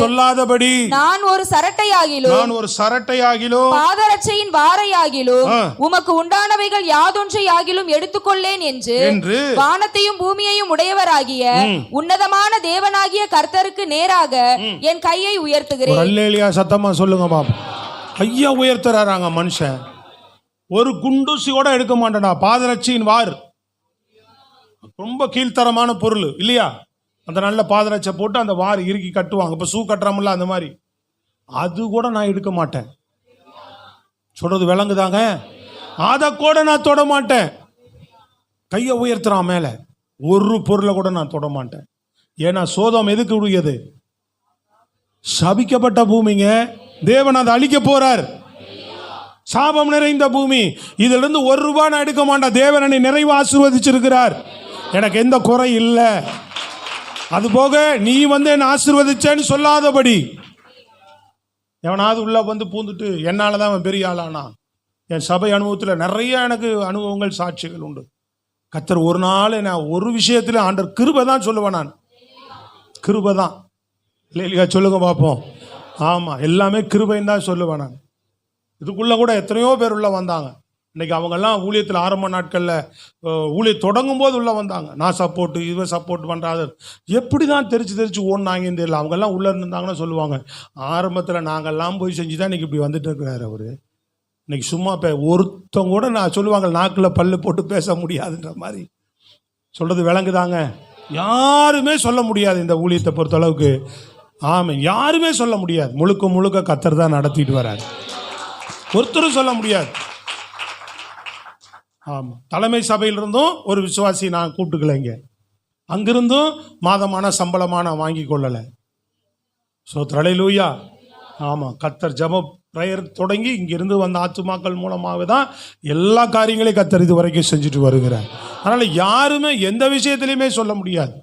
சொல்லாதபடி நான் ஒரு சரட்டையாகிலும் பாதரட்சையின் வாரையாகிலும் உமக்கு உண்டானவைகள் யாதொன்றையாகிலும் எடுத்துக்கொள்ளேன் என்று வானத்தையும் பூமியையும் உடையவராகிய உன்னதமான தேவனாகிய கர்த்தருக்கு நேராக என் கையை உயர்த்துகிறேன். அல்லேலூயா சத்தமா சொல்லுங்க பாப்பா. கையை உயர்த்துறாங்க மனுஷன். ஒரு குண்டூசி கூட எடுக்க மாட்டேடா. பாதரட்சியின் வார் ரொம்ப கீழ்த்தரமான பொருள் இல்லையா? அந்த நல்ல பாதரட்சை போட்டு அந்த வார் இறுக்கி கட்டுவாங்க. இப்போ ஷூ கட்டுறோம்ல அந்த மாதிரி, அது கூட நான் எடுக்க மாட்டேன். சொல்றது விளங்குதாங்க? அதை கூட நான் தொட மாட்டேன். கையை உயர்த்துறான் மேல, ஒரு பொருளை கூட நான் தொட மாட்டேன். ஏன்னா சோதம் எதுக்கு உரியது? சபிக்கப்பட்ட பூமிங்க. தேவன் அதை அழிக்க போறார். சாபம் நிறைந்த பூமி. இதுல இருந்து ₹1 நான் எடுக்க மாட்டேன். தேவன் என்னை நிறைவு ஆசீர்வதிச்சிருக்கிறார். எனக்கு எந்த குறை இல்லை. அது போக நீ வந்து என்ன ஆசீர்வதிச்சேன்னு சொல்லாதபடி. எவனாவது உள்ள வந்து பூந்துட்டு என்னாலதான் அவன் பெரிய ஆளானா? என் சபை அனுபவத்தில் நிறைய எனக்கு அனுபவங்கள் சாட்சிகள் உண்டு. கர்த்தர் ஒரு நாள் நான் ஒரு விஷயத்துல ஆண்டவர் கிருபை தான் சொல்லுவேன். நான் கிருபை தான். இல்லையா சொல்லுங்க பார்ப்போம். ஆமா, எல்லாமே கிருபைன்னு தான் சொல்லுவேன் நான். இதுக்குள்ள கூட எத்தனையோ பேர் உள்ள வந்தாங்க. இன்னைக்கு அவங்கெல்லாம் ஊழியத்தில் ஆரம்ப நாட்களில் ஊழியம் தொடங்கும் போது உள்ள வந்தாங்க. நான் சப்போர்ட்டு, இவன் சப்போர்ட் பண்ணுறாது, எப்படி தான் தெரிச்சு ஓடினாங்கன்னு தெரியல. அவங்கெல்லாம் உள்ளே இருந்தாங்கன்னா சொல்லுவாங்க, ஆரம்பத்தில் நாங்கள்லாம் போய் செஞ்சு தான் இன்னைக்கு இப்படி வந்துட்டு இருக்கிறாரு அவர். இன்னைக்கு சும்மா ஒருத்தவங்க கூட நான் சொல்லுவாங்க நாக்கில் பல்லு போட்டு பேச முடியாதுன்ற மாதிரி. சொல்றது விளங்குதாங்க? யாருமே சொல்ல முடியாது இந்த ஊழியத்தை பொறுத்த அளவுக்கு. ஆமாம், யாருமே சொல்ல முடியாது. முழுக்க கர்த்தர் தான் நடத்திட்டு வர்றாரு. ஒருத்தரும் சொல்ல முடியாது. ஆமாம், தலைமை சபையிலிருந்தும் ஒரு விசுவாசி நான் கூப்பிட்டுக்கலைங்க. அங்கிருந்தும் மாதமான சம்பளமான வாங்கி கொள்ளலை. அல்லேலூயா. ஆமாம், கர்த்தர் ஜெப பிரேயர் தொடங்கி இங்கிருந்து வந்த ஆத்துமாக்கள் மூலமாக தான் எல்லா காரியங்களையும் கர்த்தர் இது வரைக்கும் செஞ்சுட்டு வருகிறார். அதனால யாருமே எந்த விஷயத்திலையுமே சொல்ல முடியாது.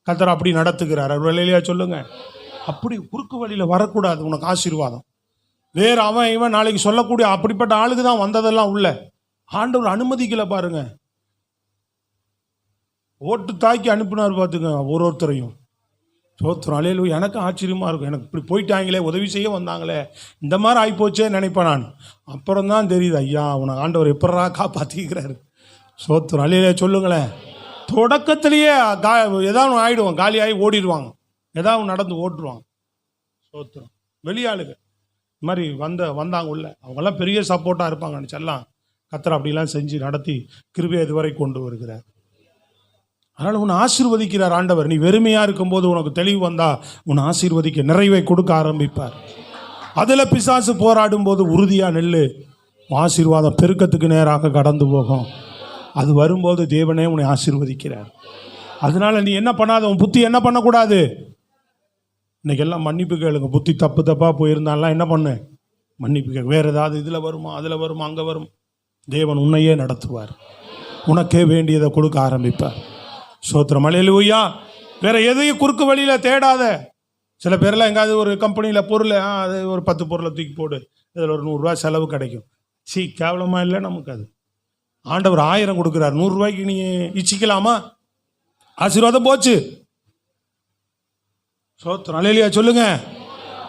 கர்த்தர் அப்படி நடத்துகிறார். அல்லேலூயா சொல்லுங்க. அப்படி குறுக்கு வழியில வரக்கூடாது. உனக்கு ஆசீர்வாதம் வேற அவன் இவன் நாளைக்கு சொல்லக்கூடிய அப்படிப்பட்ட ஆளுக்கு தான் வந்ததெல்லாம் உள்ள. ஆண்டவர் அனுமதிக்கல பாருங்க. ஓட்டு தாக்கி அனுப்பினார் பார்த்துங்க ஒருத்தரையும். சோத்திரம் அல்லேலூயா. எனக்கு ஆச்சரியமா இருக்கும். எனக்கு இப்படி போயிட்டாங்களே, உதவி செய்ய வந்தாங்களே, இந்த மாதிரி ஆகிப்போச்சே நினைப்பேன் நான். அப்புறம் தான் தெரியுது, ஐயா உன ஆண்டவர் எப்படா காப்பாற்றிக்கிறாரு. சோத்திரம் அல்லேலூயா சொல்லுங்களேன். தொடக்கத்திலேயே ஏதாவது ஆயிடுவான், காலியாகி ஓடிடுவாங்க, ஏதாவது நடந்து ஓட்டுருவாங்க. சோத்திரம். வெளியாளுங்க இந்த மாதிரி வந்தாங்க உள்ள, அவங்கெல்லாம் பெரிய சப்போர்ட்டாக இருப்பாங்க நினச்செல்லாம். கர்த்தர் அப்படிலாம் செஞ்சு நடத்தி கிருபையை இதுவரை கொண்டு வருகிறார். அதனால் உன்னை ஆசீர்வதிக்கிறார் ஆண்டவர். நீ வெறுமையாக இருக்கும்போது உனக்கு தெளிவு வந்தால் உன்னை ஆசீர்வதிக்க நிறைவை கொடுக்க ஆரம்பிப்பார். அதில் பிசாசு போராடும் போது உறுதியாக நெல்லு. ஆசீர்வாதம் பெருக்கத்துக்கு நேராக கடந்து போகும். அது வரும்போது தேவனே உன்னை ஆசீர்வதிக்கிறார். அதனால நீ என்ன பண்ணாத, உன் புத்தி என்ன பண்ணக்கூடாது. இன்னைக்கு எல்லாம் மன்னிப்பு கேளுங்க. புத்தி தப்பாக போயிருந்தாலாம் என்ன பண்ணு, மன்னிப்பு கேளு. வேறு ஏதாவது இதில் வருமா, அதில் வருமா, அங்கே வரும். தேவன் உன்னையே நடத்துவார். உனக்கே வேண்டியதை கொடுக்க ஆரம்பிப்பார். சோத்திரம் அல்லேலூயா. வேற எதையும் குறுக்கு வழியில் தேடாத. சில பேர்லாம் எங்காவது ஒரு கம்பெனியில் பொருள், அது ஒரு 10 பொருளை தூக்கி போடு, இதில் ஒரு ₹100 செலவு கிடைக்கும். கேவலமாக இல்லை நமக்கு அது. ஆண்டவர் 1000 கொடுக்குறார். ₹100 நீ இச்சிக்கலாமா? ஆசீர்வாதம் போச்சு. சோத்திரம். அல்லேலூயா சொல்லுங்க,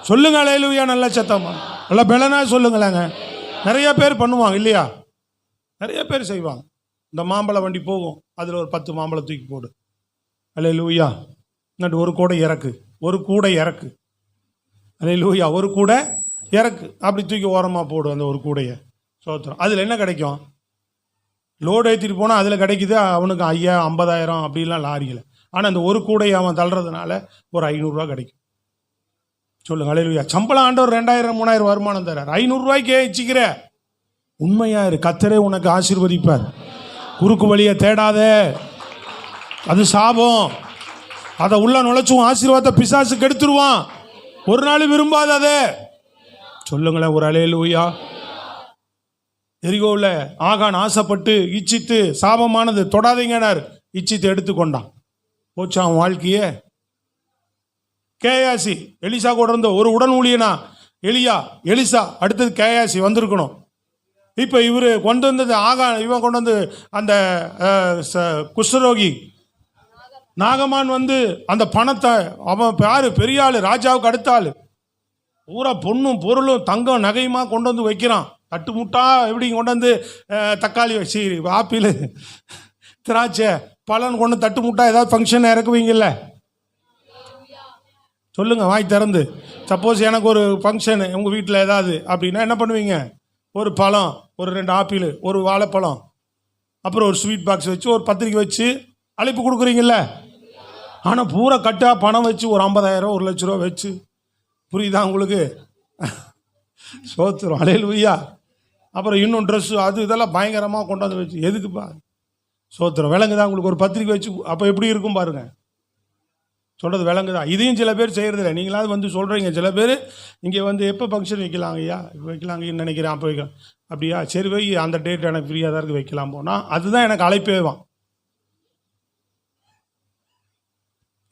சொல்லுங்க அல்லேலூயா. நல்ல சத்தமா நல்லா பெலனா சொல்லுங்களேங்க. நிறைய பேர் பண்ணுவாங்க இல்லையா, நிறைய பேர் செய்வாங்க. இந்த மாம்பழ வண்டி போகும், அதில் ஒரு 10 மாம்பழம் தூக்கி போடு, அல்லேலூயா. இன்னும் ஒரு கூடை இறக்கு, ஒரு கூடை இறக்கு, அல்லேலூயா. ஒரு கூடை இறக்கு, அப்படி தூக்கி ஓரமாக போடு அந்த ஒரு கூடையை. சோத்திரம். அதில் என்ன கிடைக்கும்? லோடு ஏற்றிட்டு போனால் அதில் கிடைக்குது அவனுக்கு 5000 50,000 அப்படிலாம் லாரியில். ஆனால் அந்த ஒரு கூடையை அவன் தள்ளுறதுனால ஒரு 500 கிடைக்கும். சொல்லுங்க அல்லேலூயா. சம்பளம் ஆண்டவர் 2000 3000 வருமானம் தரார். 500 ரூபாய்க்கே வச்சுக்கிற உண்மையா இரு, கர்த்தரே உனக்கு ஆசீர்வதிப்பார். குறுக்கு வழியை தேடாத, அது சாபம். அதை உள்ள நுழைச்சும் ஆசீர்வாதத்தை பிசாசு கெடுத்துருவான். ஒரு நாள் விரும்பாத அதை. சொல்லுங்களேன் ஒரு அல்லேலூயா. எரிகோவில் ஆகான் ஆசைப்பட்டு இச்சித்து, சாபமானது தொடாதீங்கன்னார், இச்சித்து எடுத்துக்கொண்டான். போச்சான் அவன் வாழ்க்கையே. கேயாசி எலிசா கூட இருந்த ஒரு உடன் ஊழியனா எலியா, எலிசா, அடுத்தது கேயாசி வந்திருக்கணும். இப்போ இவர் கொண்டு வந்தது இவன் கொண்டு வந்து அந்த குஷ்டரோகி நாகமான் வந்து அந்த பணத்தை, அவன் யாரு பெரிய ஆள், ராஜாவுக்கு அடுத்த ஆள், பூரா பொண்ணும் பொருளும் தங்கம் நகையுமா கொண்டு வந்து வைக்கிறான். தட்டு முட்டா எப்படி கொண்டு வந்து தக்காளி வச்சு ஆப்பிள் திராட்சை பழம் கொண்டு தட்டு முட்டா ஏதாவது ஃபங்க்ஷன் இறக்குவீங்கல்ல? சொல்லுங்க வாய் திறந்து. சப்போஸ் எனக்கு ஒரு ஃபங்க்ஷனு உங்கள் வீட்டில் ஏதாவது அப்படின்னா என்ன பண்ணுவீங்க? ஒரு பழம், ஒரு 2 ஆப்பிள், ஒரு வாழைப்பழம், அப்புறம் ஒரு ஸ்வீட் பாக்ஸ் வச்சு ஒரு பத்திரிக்கை வச்சு அழைப்பு கொடுக்குறீங்கல்ல. ஆனால் பூரா கட்டாக பணம் வச்சு ஒரு 50,000 1 லட்ச ரூபா வச்சு, புரியுதா உங்களுக்கு? சோத்திரம் அல்லேலூயா. அப்புறம் இன்னும் ட்ரெஸ்ஸு அது இதெல்லாம் பயங்கரமாக கொண்டாந்து வச்சு எதுக்குப்பா? சோத்திரம். விளங்குதா உங்களுக்கு? ஒரு பத்திரிக்கை வச்சு அப்போ எப்படி இருக்கும் பாருங்க. சொல்கிறது விளங்குதா? இதையும் சில பேர் செய்கிறதில்ல. நீங்களாவது வந்து சொல்கிறீங்க. சில பேர் இங்கே வந்து எப்போ ஃபங்க்ஷன் வைக்கலாங்க ஐயா, வைக்கலாங்கன்னு நினைக்கிறேன், அப்போ வைக்கலாம். அப்படியா, சரி வை, அந்த டேட் எனக்கு ஃப்ரீயாக தான் இருக்குது, வைக்கலாம் போனால் அதுதான் எனக்கு அழைப்பேவான்.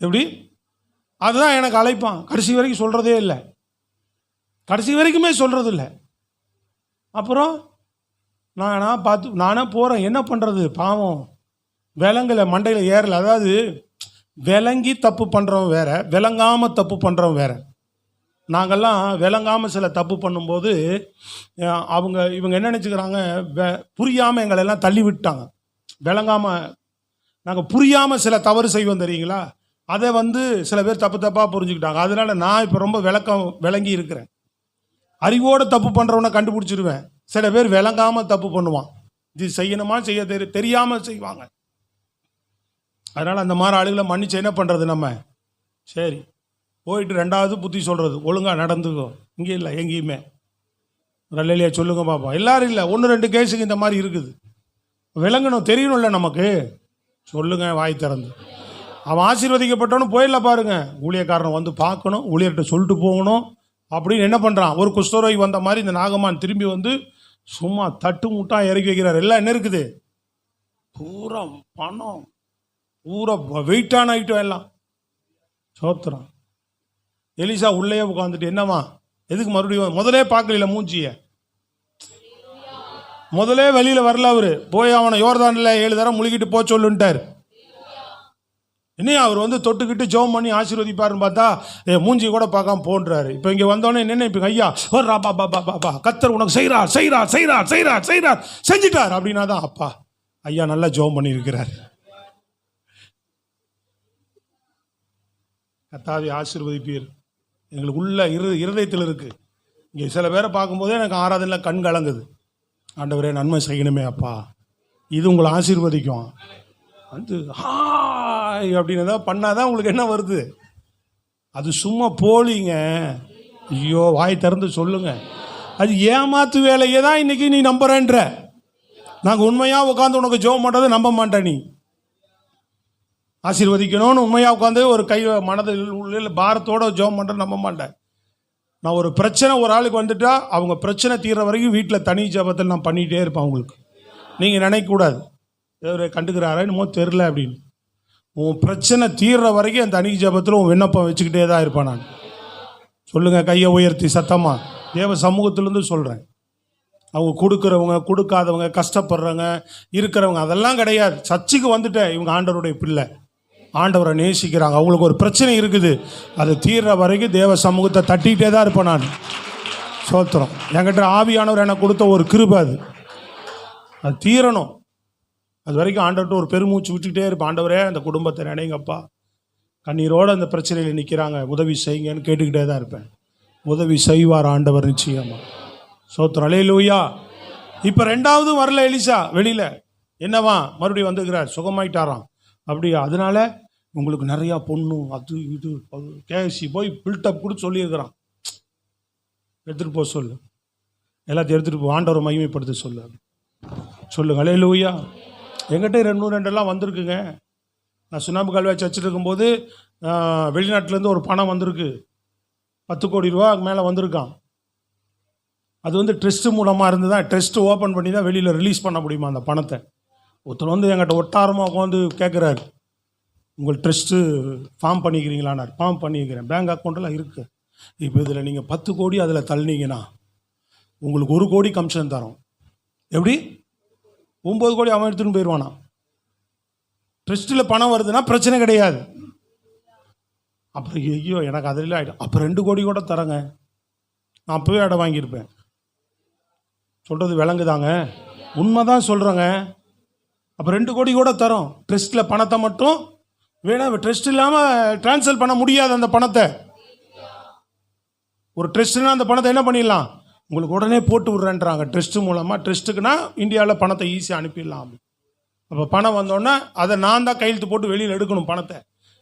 எப்படி? அதுதான் எனக்கு அழைப்பான். கடைசி வரைக்கும் சொல்கிறதே இல்லை, கடைசி வரைக்குமே சொல்கிறது இல்லை. அப்புறம் நானே போகிறேன், என்ன பண்ணுறது? பாவம் விலங்குல மண்டையில் ஏறலை. அதாவது விளங்கி தப்பு பண்ணுறவன் வேற, விளங்காமல் தப்பு பண்ணுறவன் வேற. நாங்கள்லாம் விளங்காமல் சில தப்பு பண்ணும்போது இவங்க என்ன நினச்சிக்கிறாங்க, புரியாமல் எங்களெல்லாம் தள்ளி விட்டாங்க. விளங்காமல் நாங்கள் புரியாமல் சில தவறு செய்வோம் தெரியுங்களா, அதை வந்து சில பேர் தப்பாக புரிஞ்சுக்கிட்டாங்க. அதனால நான் இப்போ ரொம்ப விளங்கி இருக்கிறேன். அறிவோடு தப்பு பண்ணுறவனை கண்டுபிடிச்சிருவேன். சில பேர் விளங்காமல் தப்பு பண்ணுவான், இது செய்யணுமா செய்ய தெரியாமல் செய்வாங்க. அதனால் அந்த மாதிரி ஆளுகளை மன்னிச்சு என்ன பண்ணுறது நம்ம? சரி போயிட்டு 2வது புத்தி சொல்கிறது, ஒழுங்காக நடந்துக்கோ. இங்கே இல்லை எங்கேயுமே. அல்லேலூயா சொல்லுங்க பாப்பா. எல்லாரும் இல்லை, 1 2 கேஸுக்கு இந்த மாதிரி இருக்குது. விளங்கணும், தெரியணும்ல நமக்கு. சொல்லுங்க வாய் திறந்து. அவன் ஆசீர்வதிக்கப்பட்டவனு போயிடல பாருங்க. ஊழியக்காரனை வந்து பார்க்கணும், ஊழியர்கிட்ட சொல்லிட்டு போகணும் அப்படின்னு என்ன பண்ணுறான்? ஒரு குஷ்டரோகி வந்த மாதிரி இந்த நாகமான் திரும்பி வந்து சும்மா தட்டு முட்டா இறக்கி வைக்கிறார். எல்லாம் என்ன இருக்குது? பூரா பணம், பூரா வெயிட்டான ஐட்டம் எல்லாம். சோத்திரம். எலிசா உள்ளே உட்காந்துட்டு, என்னம்மா எதுக்கு மறுபடியும்? முதலே பார்க்கல மூஞ்சிய, முதலே வெளியில் வரல. அவரு போய் அவனை யோர்தானில் 7 தரம் முழுகிட்டு போ சொல்லுன்ட்டார். இன்னும் அவர் வந்து தொட்டுக்கிட்டு ஜெபம் பண்ணி ஆசீர்வதிப்பாருன்னு பார்த்தா மூஞ்சி கூட பார்க்காம போன்றாரு. இப்போ இங்கே வந்தோடனே என்ன இப்போ ஐயா ஓ பா கத்தர் உனக்கு செய்கிறார் செஞ்சிட்டார் அப்படின்னா தான் அப்பா ஐயா நல்லா ஜெபம் பண்ணியிருக்கிறார். கர்த்தாவே ஆசீர்வதிப்பீர். எங்களுக்கு உள்ள இருதயத்தில் இருக்குது. இங்கே சில பேரை பார்க்கும்போதே எனக்கு ஆராதனையில் கண் கலங்குது. ஆண்டவரே நன்மை செய்யணுமே அப்பா, இது உங்களை ஆசீர்வதிக்கும். வந்து ஹாய் அப்படின்னு ஏதாவது பண்ணாதான் உங்களுக்கு என்ன வருது? அது சும்மா போலிங்க. ஐயோ வாய் திறந்து சொல்லுங்க. அது ஏமாத்து வேலையே தான் இன்னைக்கு நீ நம்புறேன்ற. நாங்கள் உண்மையாக உட்காந்து உனக்கு ஜெபம் பண்ணுறதை நம்ப மாட்டேன். நீ ஆசீர்வதிக்கணும்னு உண்மையாக உட்காந்து ஒரு கை மனதில் உள்ள பாரத்தோடு ஜெபம் பண்ணுறது நம்ப மாட்டேன். நான் ஒரு பிரச்சனை ஒரு ஆளுக்கு வந்துட்டா அவங்க பிரச்சனை தீர்ற வரைக்கும் வீட்டில் தனி ஜெபத்தில் நான் பண்ணிகிட்டே இருப்பேன். அவங்களுக்கு நீங்கள் நினைக்கக்கூடாது இவர் கண்டுக்கிறாரா என்னமோ தெரில அப்படின்னு. உன் பிரச்சனை தீர்ற வரைக்கும் அந்த தனி ஜெபத்தில் உன் விண்ணப்பம் வச்சுக்கிட்டே தான் இருப்பேன் நான். சொல்லுங்கள் கையை உயர்த்தி சத்தமாக. தேவ சமூகத்திலேருந்து சொல்கிறேன். அவங்க கொடுக்குறவங்க கொடுக்காதவங்க கஷ்டப்படுறவங்க இருக்கிறவங்க அதெல்லாம் கிடையாது. சர்ச்சுக்கு வந்துட்டேன் இவங்க ஆண்டவருடைய பிள்ளை, ஆண்டவரை நேசிக்கிறாங்க. அவங்களுக்கு ஒரு பிரச்சனை இருக்குது, அது தீர்ற வரைக்கும் தேவ சமூகத்தை தட்டிகிட்டே தான் இருப்பேன் நான். சோத்திரம். என்கிட்ட ஆவியானவர் எனக்கு கொடுத்த ஒரு கிருபை, அது தீரணும். அது வரைக்கும் ஆண்டவர்கிட்ட ஒரு பெருமூச்சு விட்டுக்கிட்டே இருப்பேன். ஆண்டவரே அந்த குடும்பத்தை நினைங்கப்பா, கண்ணீரோடு அந்த பிரச்சனையில் நிற்கிறாங்க, உதவி செய்யுங்கன்னு கேட்டுக்கிட்டே தான் இருப்பேன். உதவி செய்வார் ஆண்டவர் நிச்சயமாக. சோத்திரம். அல்லேலூயா. இப்போ ரெண்டாவதும் வரல எலிசா வெளியில். என்னவா மறுபடியும் வந்துக்கிறார், சுகமாயிட்டாராம். அப்படியா? அதனால உங்களுக்கு நிறையா பொண்ணு அது இது கேஎஸ்சி போய் பில்டப் கூட சொல்லியிருக்கிறான். எடுத்துகிட்டு போக சொல்லு, எல்லாத்தையும் எடுத்துகிட்டு போ, ஆண்டவரை மகிமைப்படுத்த சொல்லு. சொல்லுங்க அல்லேலூயா. எங்கிட்ட 202 வந்திருக்குங்க. நான் சுண்ணாம்பு கல்வாய் சர்ச்சில் இருக்கும்போது வெளிநாட்டிலேருந்து ஒரு பணம் வந்திருக்கு, 10 கோடி ரூபா மேலே வந்திருக்கான். அது வந்து ட்ரஸ்ட் மூலமாக இருந்து தான், ட்ரஸ்ட் ஓப்பன் பண்ணி தான் வெளியில் ரிலீஸ் பண்ண முடியுமா அந்த பணத்தை. ஒருத்தர் வந்து என்கிட்ட ஒட்டாரமாக உட்காந்து கேட்குறாரு, உங்கள் ட்ரஸ்ட்டு ஃபார்ம் பண்ணிக்கிறீங்களான்னார். ஃபார்ம் பண்ணிக்கிறேன், பேங்க் அக்கௌண்ட்டெல்லாம் இருக்குது. இப்போ இதில் நீங்கள் 10 கோடி அதில் தள்ளினீங்கன்னா உங்களுக்கு 1 கோடி கமிஷன் தரோம். எப்படி? 9 கோடி அவன் எடுத்துன்னு போயிடுவானா. ட்ரஸ்ட்டில் பணம் வருதுன்னா பிரச்சனை கிடையாது. அப்புறம் ஐயோ எனக்கு அதில் ஆகிடும், அப்போ 2 கோடி கூட தரேங்க, நான் அப்போவே இடம் வாங்கியிருப்பேன். சொல்கிறது விளங்குதாங்க? உண்மை தான் சொல்கிறேங்க. அப்போ 2 கோடி கூட தரோம். ட்ரஸ்ட்டில் பணத்தை மட்டும் வேணாம், ட்ரஸ்ட் இல்லாமல் ட்ரான்ஸ்ஃபர் பண்ண முடியாது அந்த பணத்தை. ஒரு ட்ரஸ்ட்னா அந்த பணத்தை என்ன பண்ணிடலாம், உங்களுக்கு உடனே போட்டு விட்றேன்றாங்க ட்ரஸ்ட் மூலமாக. ட்ரஸ்ட்டுக்குன்னா இந்தியாவில் பணத்தை ஈஸியாக அனுப்பிடலாம். அப்போ பணம் வந்தோடனே அதை நான் தான் கையெழுத்து போட்டு வெளியில் எடுக்கணும். பணத்தை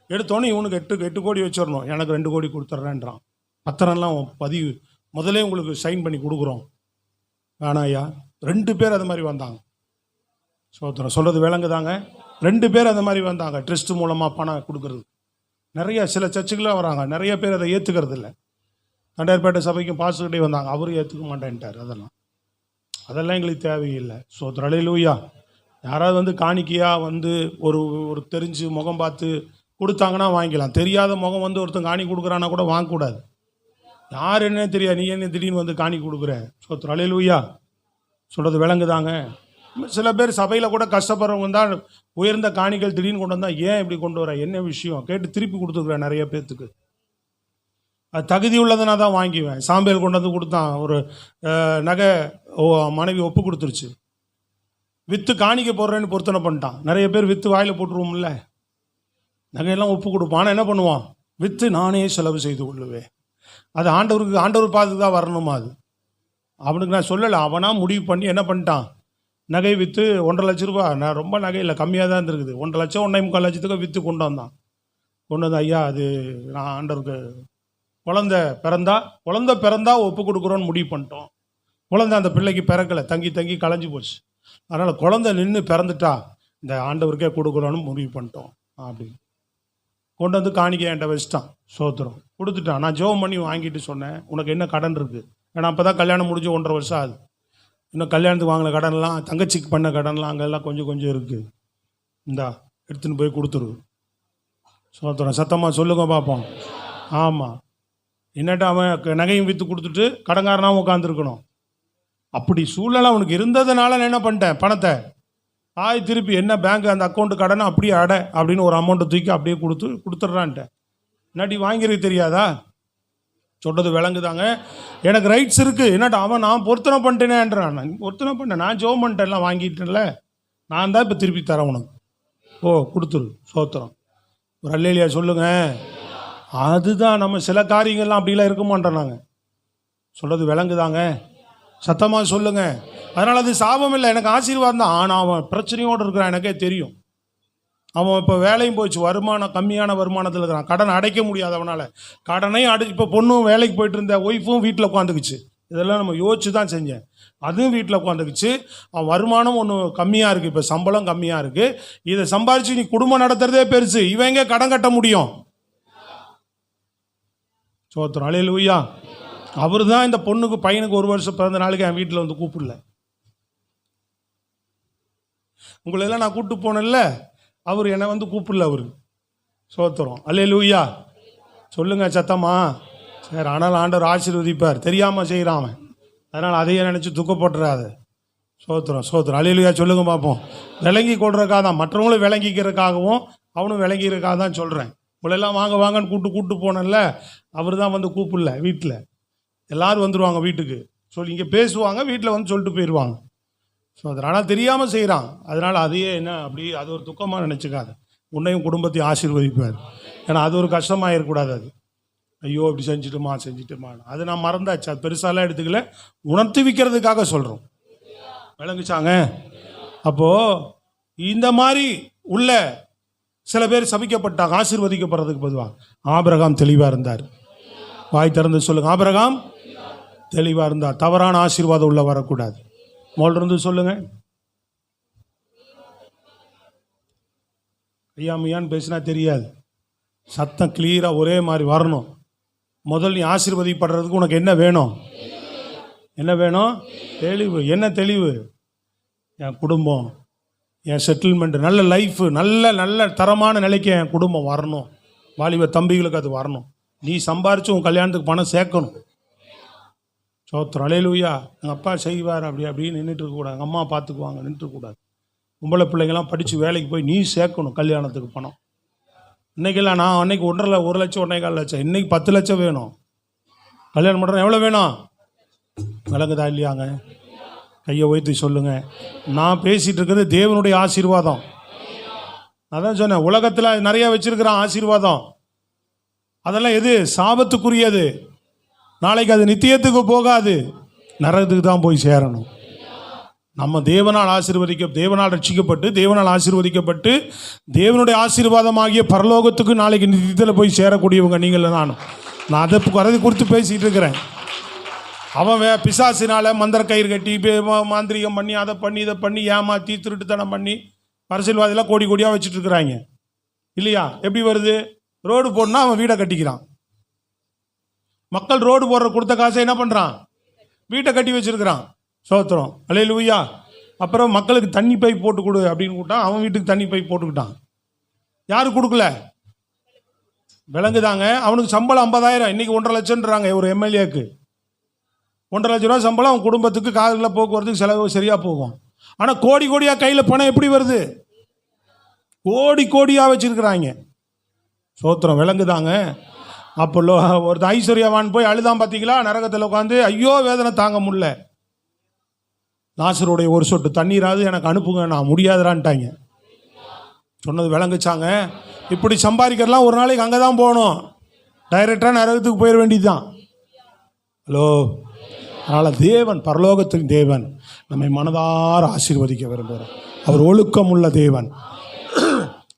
எடுத்தோன்னே இவனுக்கு 8 கோடி வச்சிடணும், எனக்கு 2 கோடி கொடுத்துட்றேன்றான். பத்திரம்லாம் பதிவு முதலே உங்களுக்கு சைன் பண்ணி கொடுக்குறோம். வேணாயா. 2 பேர் அது மாதிரி வந்தாங்க. சோத்திரம். சொல்கிறது விளங்குதாங்க? 2 பேர் அந்த மாதிரி வந்தாங்க ட்ரஸ்ட் மூலமாக பணம் கொடுக்கறது. நிறைய சில சர்ச்சுக்கெலாம் வராங்க, நிறைய பேர் அதை ஏற்றுக்கிறது இல்லை. தண்டையார்பேட்டை சபைக்கும் பாஸ்டர்கிட்டே வந்தாங்க, அவரும் ஏற்றுக்க மாட்டேன்ட்டார். அதெல்லாம் எங்களுக்கு தேவையில்லை. சோத்திரம். அல்லேலூயா. யாராவது வந்து காணிக்கையாக வந்து ஒரு தெரிஞ்சு முகம் பார்த்து கொடுத்தாங்கன்னா வாங்கிக்கலாம். தெரியாத முகம் வந்து ஒருத்தன் காணி கொடுக்குறான்னா கூட வாங்கக்கூடாது. யார் என்ன தெரியாது, நீ என்ன திடீர்னு வந்து காணி கொடுக்குற. சோத்திரம். அல்லேலூயா. சொல்கிறது விளங்குதாங்க? சில பேர் சபையில் கூட கஷ்டப்படுறவங்க தான் உயர்ந்த காணிகள் திடீர்னு கொண்டு வந்தால், ஏன் இப்படி கொண்டு வர, என்ன விஷயம் கேட்டு திருப்பி கொடுத்துருக்குறேன் நிறைய பேர்த்துக்கு. அது தகுதி உள்ளதுனா தான் வாங்கிவேன். சாம்பியல் கொண்டு வந்து கொடுத்தான், ஒரு நகை மனைவி ஒப்பு கொடுத்துருச்சு, விற்று காணிக்க போடுறேன்னு பொருத்தனை பண்ணிட்டான். நிறைய பேர் விற்று வாயில் போட்டுருவோம்ல, நகையெல்லாம் ஒப்பு கொடுப்பான். ஆனால் என்ன பண்ணுவான், விற்று நானே செலவு செய்து கொள்ளுவேன். அது ஆண்டவர் பார்த்து தான் வரணுமா. அது அவனுக்கு நான் சொல்லலை, அவனாக முடிவு பண்ணி என்ன பண்ணிட்டான், நகை விற்று 1.5 லட்ச ரூபா. நான் ரொம்ப நகை இல்லை, கம்மியாக தான் இருந்திருக்குது. 1.5 லட்சம் 1.25 லட்சத்துக்கு விற்று கொண்டு வந்து ஐயா அது நான் ஆண்டவருக்கு குழந்தை பிறந்தா ஒப்பு கொடுக்குறோன்னு முடிவு பண்ணிட்டோம். குழந்தை அந்த பிள்ளைக்கு பிறக்கலை, தங்கி களைஞ்சி போச்சு. அதனால் குழந்தை நின்று பிறந்துட்டா இந்த ஆண்டவருக்கே கொடுக்குறோன்னு முடிவு பண்ணிட்டோம். அப்படி கொண்டு வந்து காணிக்க என்கிட்ட வச்சிட்டான். சோத்திரம். கொடுத்துட்டான். நான் ஜெபம் பண்ணி வாங்கிட்டு சொன்னேன், உனக்கு என்ன கடன் இருக்குது? ஏன்னா அப்போ தான் கல்யாணம் முடிஞ்சு 1.5 வருஷம் ஆகுது. இன்னும் கல்யாணத்துக்கு வாங்கின கடன்லாம், தங்கச்சிக்கு பண்ண கடன்லாம் அங்கெல்லாம் கொஞ்சம் இருக்குது. இந்தா எடுத்துன்னு போய் கொடுத்துரு. சோத்திரம். சத்தமாக சொல்லுங்க பார்ப்போம். ஆமாம். என்னட்டா அவன் நகையும் விற்று கொடுத்துட்டு கடங்காரனாகவும் உட்காந்துருக்கணும். அப்படி சூழ்நிலை அவனுக்கு இருந்ததுனால நான் என்ன பண்ணிட்டேன், பணத்தை திருப்பி என்ன பேங்க் அந்த அக்கௌண்ட்டு கடனை அப்படியே அப்படின்னு ஒரு அமௌண்ட்டை தூக்கி அப்படியே கொடுத்துட்றான்ட்டேன். இன்னாட்டி வாங்கிறது தெரியாதா? சொல்கிறது விளங்குதாங்க? எனக்கு ரைட்ஸ் இருக்குது. என்னட்டா அவன் நான் பொருத்தனை பண்ணிட்டேனேன்றான். நான் பொருத்தனை பண்ணேன், நான் ஜோம் பண்ணிட்டேன்லாம் வாங்கிட்டேன்ல, நான் தான் இப்போ திருப்பி தரேன் உனக்கு. கொடுத்துரு. சோத்திரம். ஒரு அல்லேலியா சொல்லுங்க. அதுதான் நம்ம சில காரியங்கள்லாம் அப்படிலாம் இருக்க மாட்டோம் நாங்கள். சொல்கிறது விளங்குதாங்க? சத்தமாக சொல்லுங்க. அதனால் அது சாபம் இல்லை, எனக்கு ஆசீர்வாதம் தான். ஆனால் அவன் பிரச்சனையோடு இருக்கிறான், எனக்கே தெரியும். அவன் இப்போ வேலையும் போயிடுச்சு, கம்மியான வருமானத்தில் இருக்கிறான், கடன் அடைக்க முடியாது அவனால். கடனையும் இப்போ பொண்ணும் வேலைக்கு போயிட்டு இருந்த ஒய்ஃபும் வீட்டில் உட்காந்துக்குச்சு. இதெல்லாம் நம்ம யோசிச்சு தான் செஞ்சேன். அதுவும் வீட்டில் உட்காந்துக்குச்சு. அவன் வருமானம் ஒன்று கம்மியாக இருக்குது, இப்போ சம்பளம் கம்மியாக இருக்குது. இதை சம்பாரித்து நீ குடும்பம் நடத்துறதே பெருசு, இவன் எங்கே கடன் கட்ட முடியும்? சோத்திரம். அல்லேலூயா. அவர் தான் இந்த பொண்ணுக்கு பையனுக்கு 1 வருஷம் பிறந்த நாளுக்கு என் வீட்டில் வந்து கூப்பிடல. உங்களெல்லாம் நான் கூப்பிட்டு போனேன்ல, அவர் என்னை வந்து கூப்பிடல. அவர் சோத்திரம். அல்லேலூயா. சொல்லுங்க சத்தமா. சரி. ஆனால் ஆண்டவர் ஆசீர்வதிப்பார். தெரியாமல் செய்கிறான் அவன், அதனால் அதையே நினச்சி துக்கப்பட்டுறாத. சோத்திரம். அல்லேலூயா. சொல்லுங்க பார்ப்போம். விளங்கி கொள்றதுக்காக தான், மற்றவங்களும் விளங்கிக்கிறதுக்காகவும் அவனும் விளங்கியிருக்காக தான் சொல்கிறேன். இவ்வளோலாம் வாங்க வாங்கன்னு கூப்பிட்டு போனேன்ல, அவர் தான் வந்து கூப்பிடல. வீட்டில் எல்லோரும் வந்துடுவாங்க வீட்டுக்கு, சொல்லி இங்கே பேசுவாங்க, வீட்டில் வந்து சொல்லிட்டு போயிடுவாங்க. ஸோ அதனால் தெரியாமல் செய்கிறான். அதனால் அதையே என்ன அப்படி அது ஒரு துக்கமாக நினச்சிக்காது. உன்னையும் குடும்பத்தையும் ஆசீர்வதிப்பார். ஏன்னா அது ஒரு கஷ்டமாக இருக்கக்கூடாது. அது ஐயோ இப்படி செஞ்சுட்டுமா அது நான் மறந்தாச்சு. அது பெருசாலாம் எடுத்துக்கல, உணர்த்தி வைக்கிறதுக்காக சொல்கிறோம். விளங்குச்சாங்க? அப்போது இந்த மாதிரி உள்ள சில பேர் சபிக்கப்பட்டாங்க ஆசீர்வதிக்கப்படுறதுக்கு பொதுவாக. ஆபிரகாம் தெளிவாக இருந்தார். வாய் திறந்து சொல்லுங்க, ஆபிரகாம் தெளிவாக இருந்தார். தவறான ஆசீர்வாதம் உள்ள வரக்கூடாது. மோல் இருந்து சொல்லுங்க. ஐயாமையான்னு பேசினா தெரியாது, சத்தம் கிளியராக ஒரே மாதிரி வரணும். முதல் நீ ஆசீர்வதிப்படுறதுக்கு உனக்கு என்ன வேணும்? என்ன வேணும்? தெளிவு. என்ன தெளிவு? என் குடும்பம், என் செட்டில்மெண்ட், நல்ல லைஃபு, நல்ல நல்ல தரமான நிலைக்கு என் குடும்பம் வரணும். வாலிப தம்பிகளுக்கு அது வரணும். நீ சம்பாரித்து உன் கல்யாணத்துக்கு பணம் சேர்க்கணும். சோத்திரம். அல்லேலூயா. எங்கள் அப்பா செய்வார் அப்படின்னு நின்றுட்டு இருக்கக்கூடாது. எங்கள் அம்மா பார்த்துக்குவாங்க நின்றுக்கூடாது. பொம்பளை பிள்ளைங்கள்லாம் படித்து வேலைக்கு போய் நீ சேர்க்கணும் கல்யாணத்துக்கு பணம். இன்றைக்கெல்லாம் நான் அன்றைக்கி 1 லட்சம் 1,4 லட்சம், இன்றைக்கி 10 லட்சம் வேணும். கல்யாணம் பண்ணுறோம். எவ்வளோ வேணும்? விளங்குதா இல்லையாங்க? கையை உயர்த்தி சொல்லுங்கள். நான் பேசிகிட்டு இருக்கிறது தேவனுடைய ஆசீர்வாதம். அதான் சொன்னேன், உலகத்தில் நிறையா வச்சுருக்கிறான் ஆசீர்வாதம். அதெல்லாம் எது? சாபத்துக்குரியது. நாளைக்கு அது நித்தியத்துக்கு போகாது, நரகத்துக்கு தான் போய் சேரணும். நம்ம தேவனால் தேவனால் ரட்சிக்கப்பட்டு, தேவனால் ஆசீர்வதிக்கப்பட்டு, தேவனுடைய ஆசீர்வாதமாகிய பரலோகத்துக்கு நாளைக்கு நித்தியத்தில் போய் சேரக்கூடியவங்க நீங்கள். நான் அதை குறித்து பேசிகிட்டு இருக்கிறேன். அவன் பிசாசினால் மந்திர கயிறு கட்டி மாந்திரிகம் பண்ணி அதை பண்ணி இதை பண்ணி ஏமாற்றி திருட்டுத்தனம் பண்ணி அரசியல்வாதியெல்லாம் கோடி கோடியாக வச்சுட்டு இருக்கிறாங்க இல்லையா? எப்படி வருது? ரோடு போடனா அவன் வீடை கட்டிக்கிறான். மக்கள் ரோடு போடுற கொடுத்த காசை என்ன பண்ணுறான்? வீட்டை கட்டி வச்சிருக்கிறான். சோத்திரம். அல்லேலூயா. அப்புறம் மக்களுக்கு தண்ணி பைப் போட்டு கொடு அப்படின்னு கூட்டான். அவன் வீட்டுக்கு தண்ணி பைப் போட்டுக்கிட்டான். யாரு கொடுக்கல? விளங்குதாங்க? அவனுக்கு சம்பளம் 50,000, இன்னைக்கு 1,50,000 லட்சம்ன்றாங்க. ஒரு எம்எல்ஏக்கு 1,50,000 லட்ச ரூபா சம்பளம். அவன் குடும்பத்துக்கு காரில் போக்குவரத்துக்கு செலவு சரியாக போகும். ஆனால் கோடி கோடியாக கையில் பணம் எப்படி வருது? கோடி கோடியாக வச்சிருக்கிறாங்க. சோத்திரம். விளங்குதாங்க? அப்போ ஒரு ஐஸ்வர்யவான் போய் அழுதான் பார்த்தீங்களா? நரகத்தில் உட்காந்து ஐயோ வேதனை தாங்க முடியல, லாசருடைய ஒரு சொட்டு தண்ணீராவது எனக்கு அனுப்புங்க, நான் முடியாதுறான்ட்டாங்க. சொன்னது விளங்குச்சாங்க? இப்படி சம்பாதிக்கிறலாம் ஒரு நாளைக்கு அங்கே தான் போகணும். டைரெக்டாக நரகத்துக்கு போயிட வேண்டியது தான். ஹலோ. அதனால் தேவன், பரலோகத்தின் தேவன் நம்மை மனதார ஆசீர்வதிக்க விரும்புகிறார். அவர் ஒழுக்கம் உள்ள தேவன்.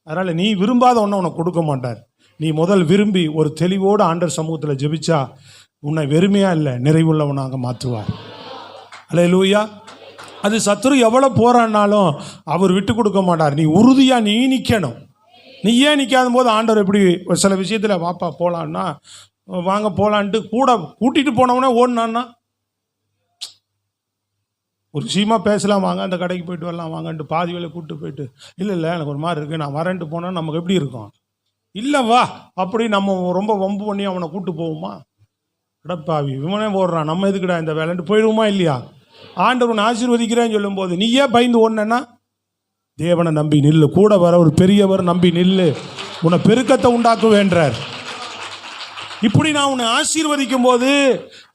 அதனால் நீ விரும்பாத ஒன்றை உனக்கு கொடுக்க மாட்டார். நீ முதல் விரும்பி ஒரு தெளிவோடு ஆண்டவர் சமூகத்தில் ஜெபிச்சா உன்னை வெறுமையாக இல்லை, நிறைவுள்ளவனாக மாற்றுவார். அல்லேலூயா. அது சத்துரு எவ்வளோ போராடினாலும் அவர் விட்டு கொடுக்க மாட்டார். நீ உறுதியாக நீ நிற்கணும். நீ ஏன் நிற்காத போது ஆண்டவர் எப்படி சில விஷயத்தில் வாப்பா போகலான்னா வாங்க போகலான்ட்டு கூட கூட்டிகிட்டு போனவனே ஓடினான்னா, ஒரு விஷயமா பேசலாம் வாங்க அந்த கடைக்கு போயிட்டு வரலாம் வாங்கன்ட்டு பாதி வேலை கூப்பிட்டு போயிட்டு இல்லை எனக்கு ஒரு மாதிரி இருக்குது நான் வரேன்ட்டு போனால் நமக்கு எப்படி இருக்கும்? இல்லை வா அப்படி நம்ம ரொம்ப வம்பு பண்ணி அவனை கூப்பிட்டு போவோமா? அடப்பாவி இவனே ஓடுறான், நம்ம எதுக்குடா இந்த வேலைன்ட்டு போயிடுவோமா இல்லையா? ஆண்டவர் உன்னை ஆசீர்வதிக்கிறேன்னு சொல்லும்போது நீ ஏன் பயந்து ஓடுனா? தேவனை நம்பி நில்லு. கூட வர ஒரு பெரியவர் நம்பி நில்லு, உன்னை பெருக்கத்தை உண்டாக்குவேன்றார். இப்படி நான் உன்னை ஆசீர்வதிக்கும் போது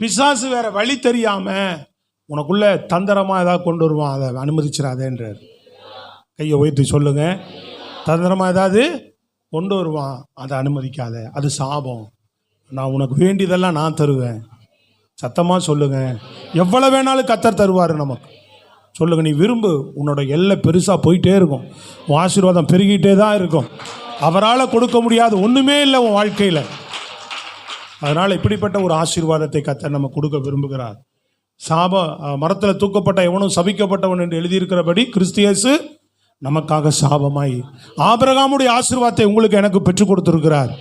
பிசாசு வேற வழி தெரியாம உனக்குள்ள தந்திரமா ஏதாவது கொண்டு வருவான், அதை அனுமதிச்சிடாதேன்றார். கையை உயர்த்தி சொல்லுங்க. தந்திரமா ஏதாவது கொண்டு வருவான், அதை அனுமதிக்காத, அது சாபம். நான் உனக்கு வேண்டியதெல்லாம் நான் தருவேன். சத்தமாக சொல்லுங்க. எவ்வளோ வேணாலும் கர்த்தர் தருவார் நமக்கு. சொல்லுங்க. நீ விரும்பு, உன்னோட எல்லை பெருசாக போயிட்டே இருக்கும், உன் ஆசீர்வாதம் பெருகிட்டே தான் இருக்கும். அவரால் கொடுக்க முடியாது ஒன்றுமே இல்லை உன் வாழ்க்கையில். அதனால் இப்படிப்பட்ட ஒரு ஆசீர்வாதத்தை கர்த்தர் நம்ம கொடுக்க விரும்புகிறார். மரத்தில் தூக்கப்பட்ட எவனும் சபிக்கப்பட்டவன் என்று எழுதியிருக்கிறபடி கிறிஸ்து இயேசு நமக்காக சாபமாய் ஆபிரகாமுடைய ஆசீர்வாதத்தை உங்களுக்கு எனக்கு பெற்றுக் கொடுத்திருக்கிறார்.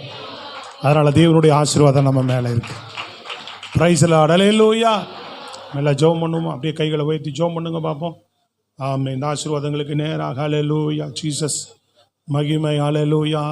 அதனால் தேவனுடைய ஆசீர்வாதம் நம்ம மேலே இருக்கு. Praise lord. அல்லேலூயா. நல்லா ஜெபம் பண்ணுவோம். அப்படியே கைகளை உயர்த்தி ஜெபம் பண்ணுங்க பார்ப்போம். ஆமென். இந்த ஆசீர்வாதங்களுக்கு நேராக அல்லேலூயா. ஜீசஸ் மகிமை. அல்லேலூயா.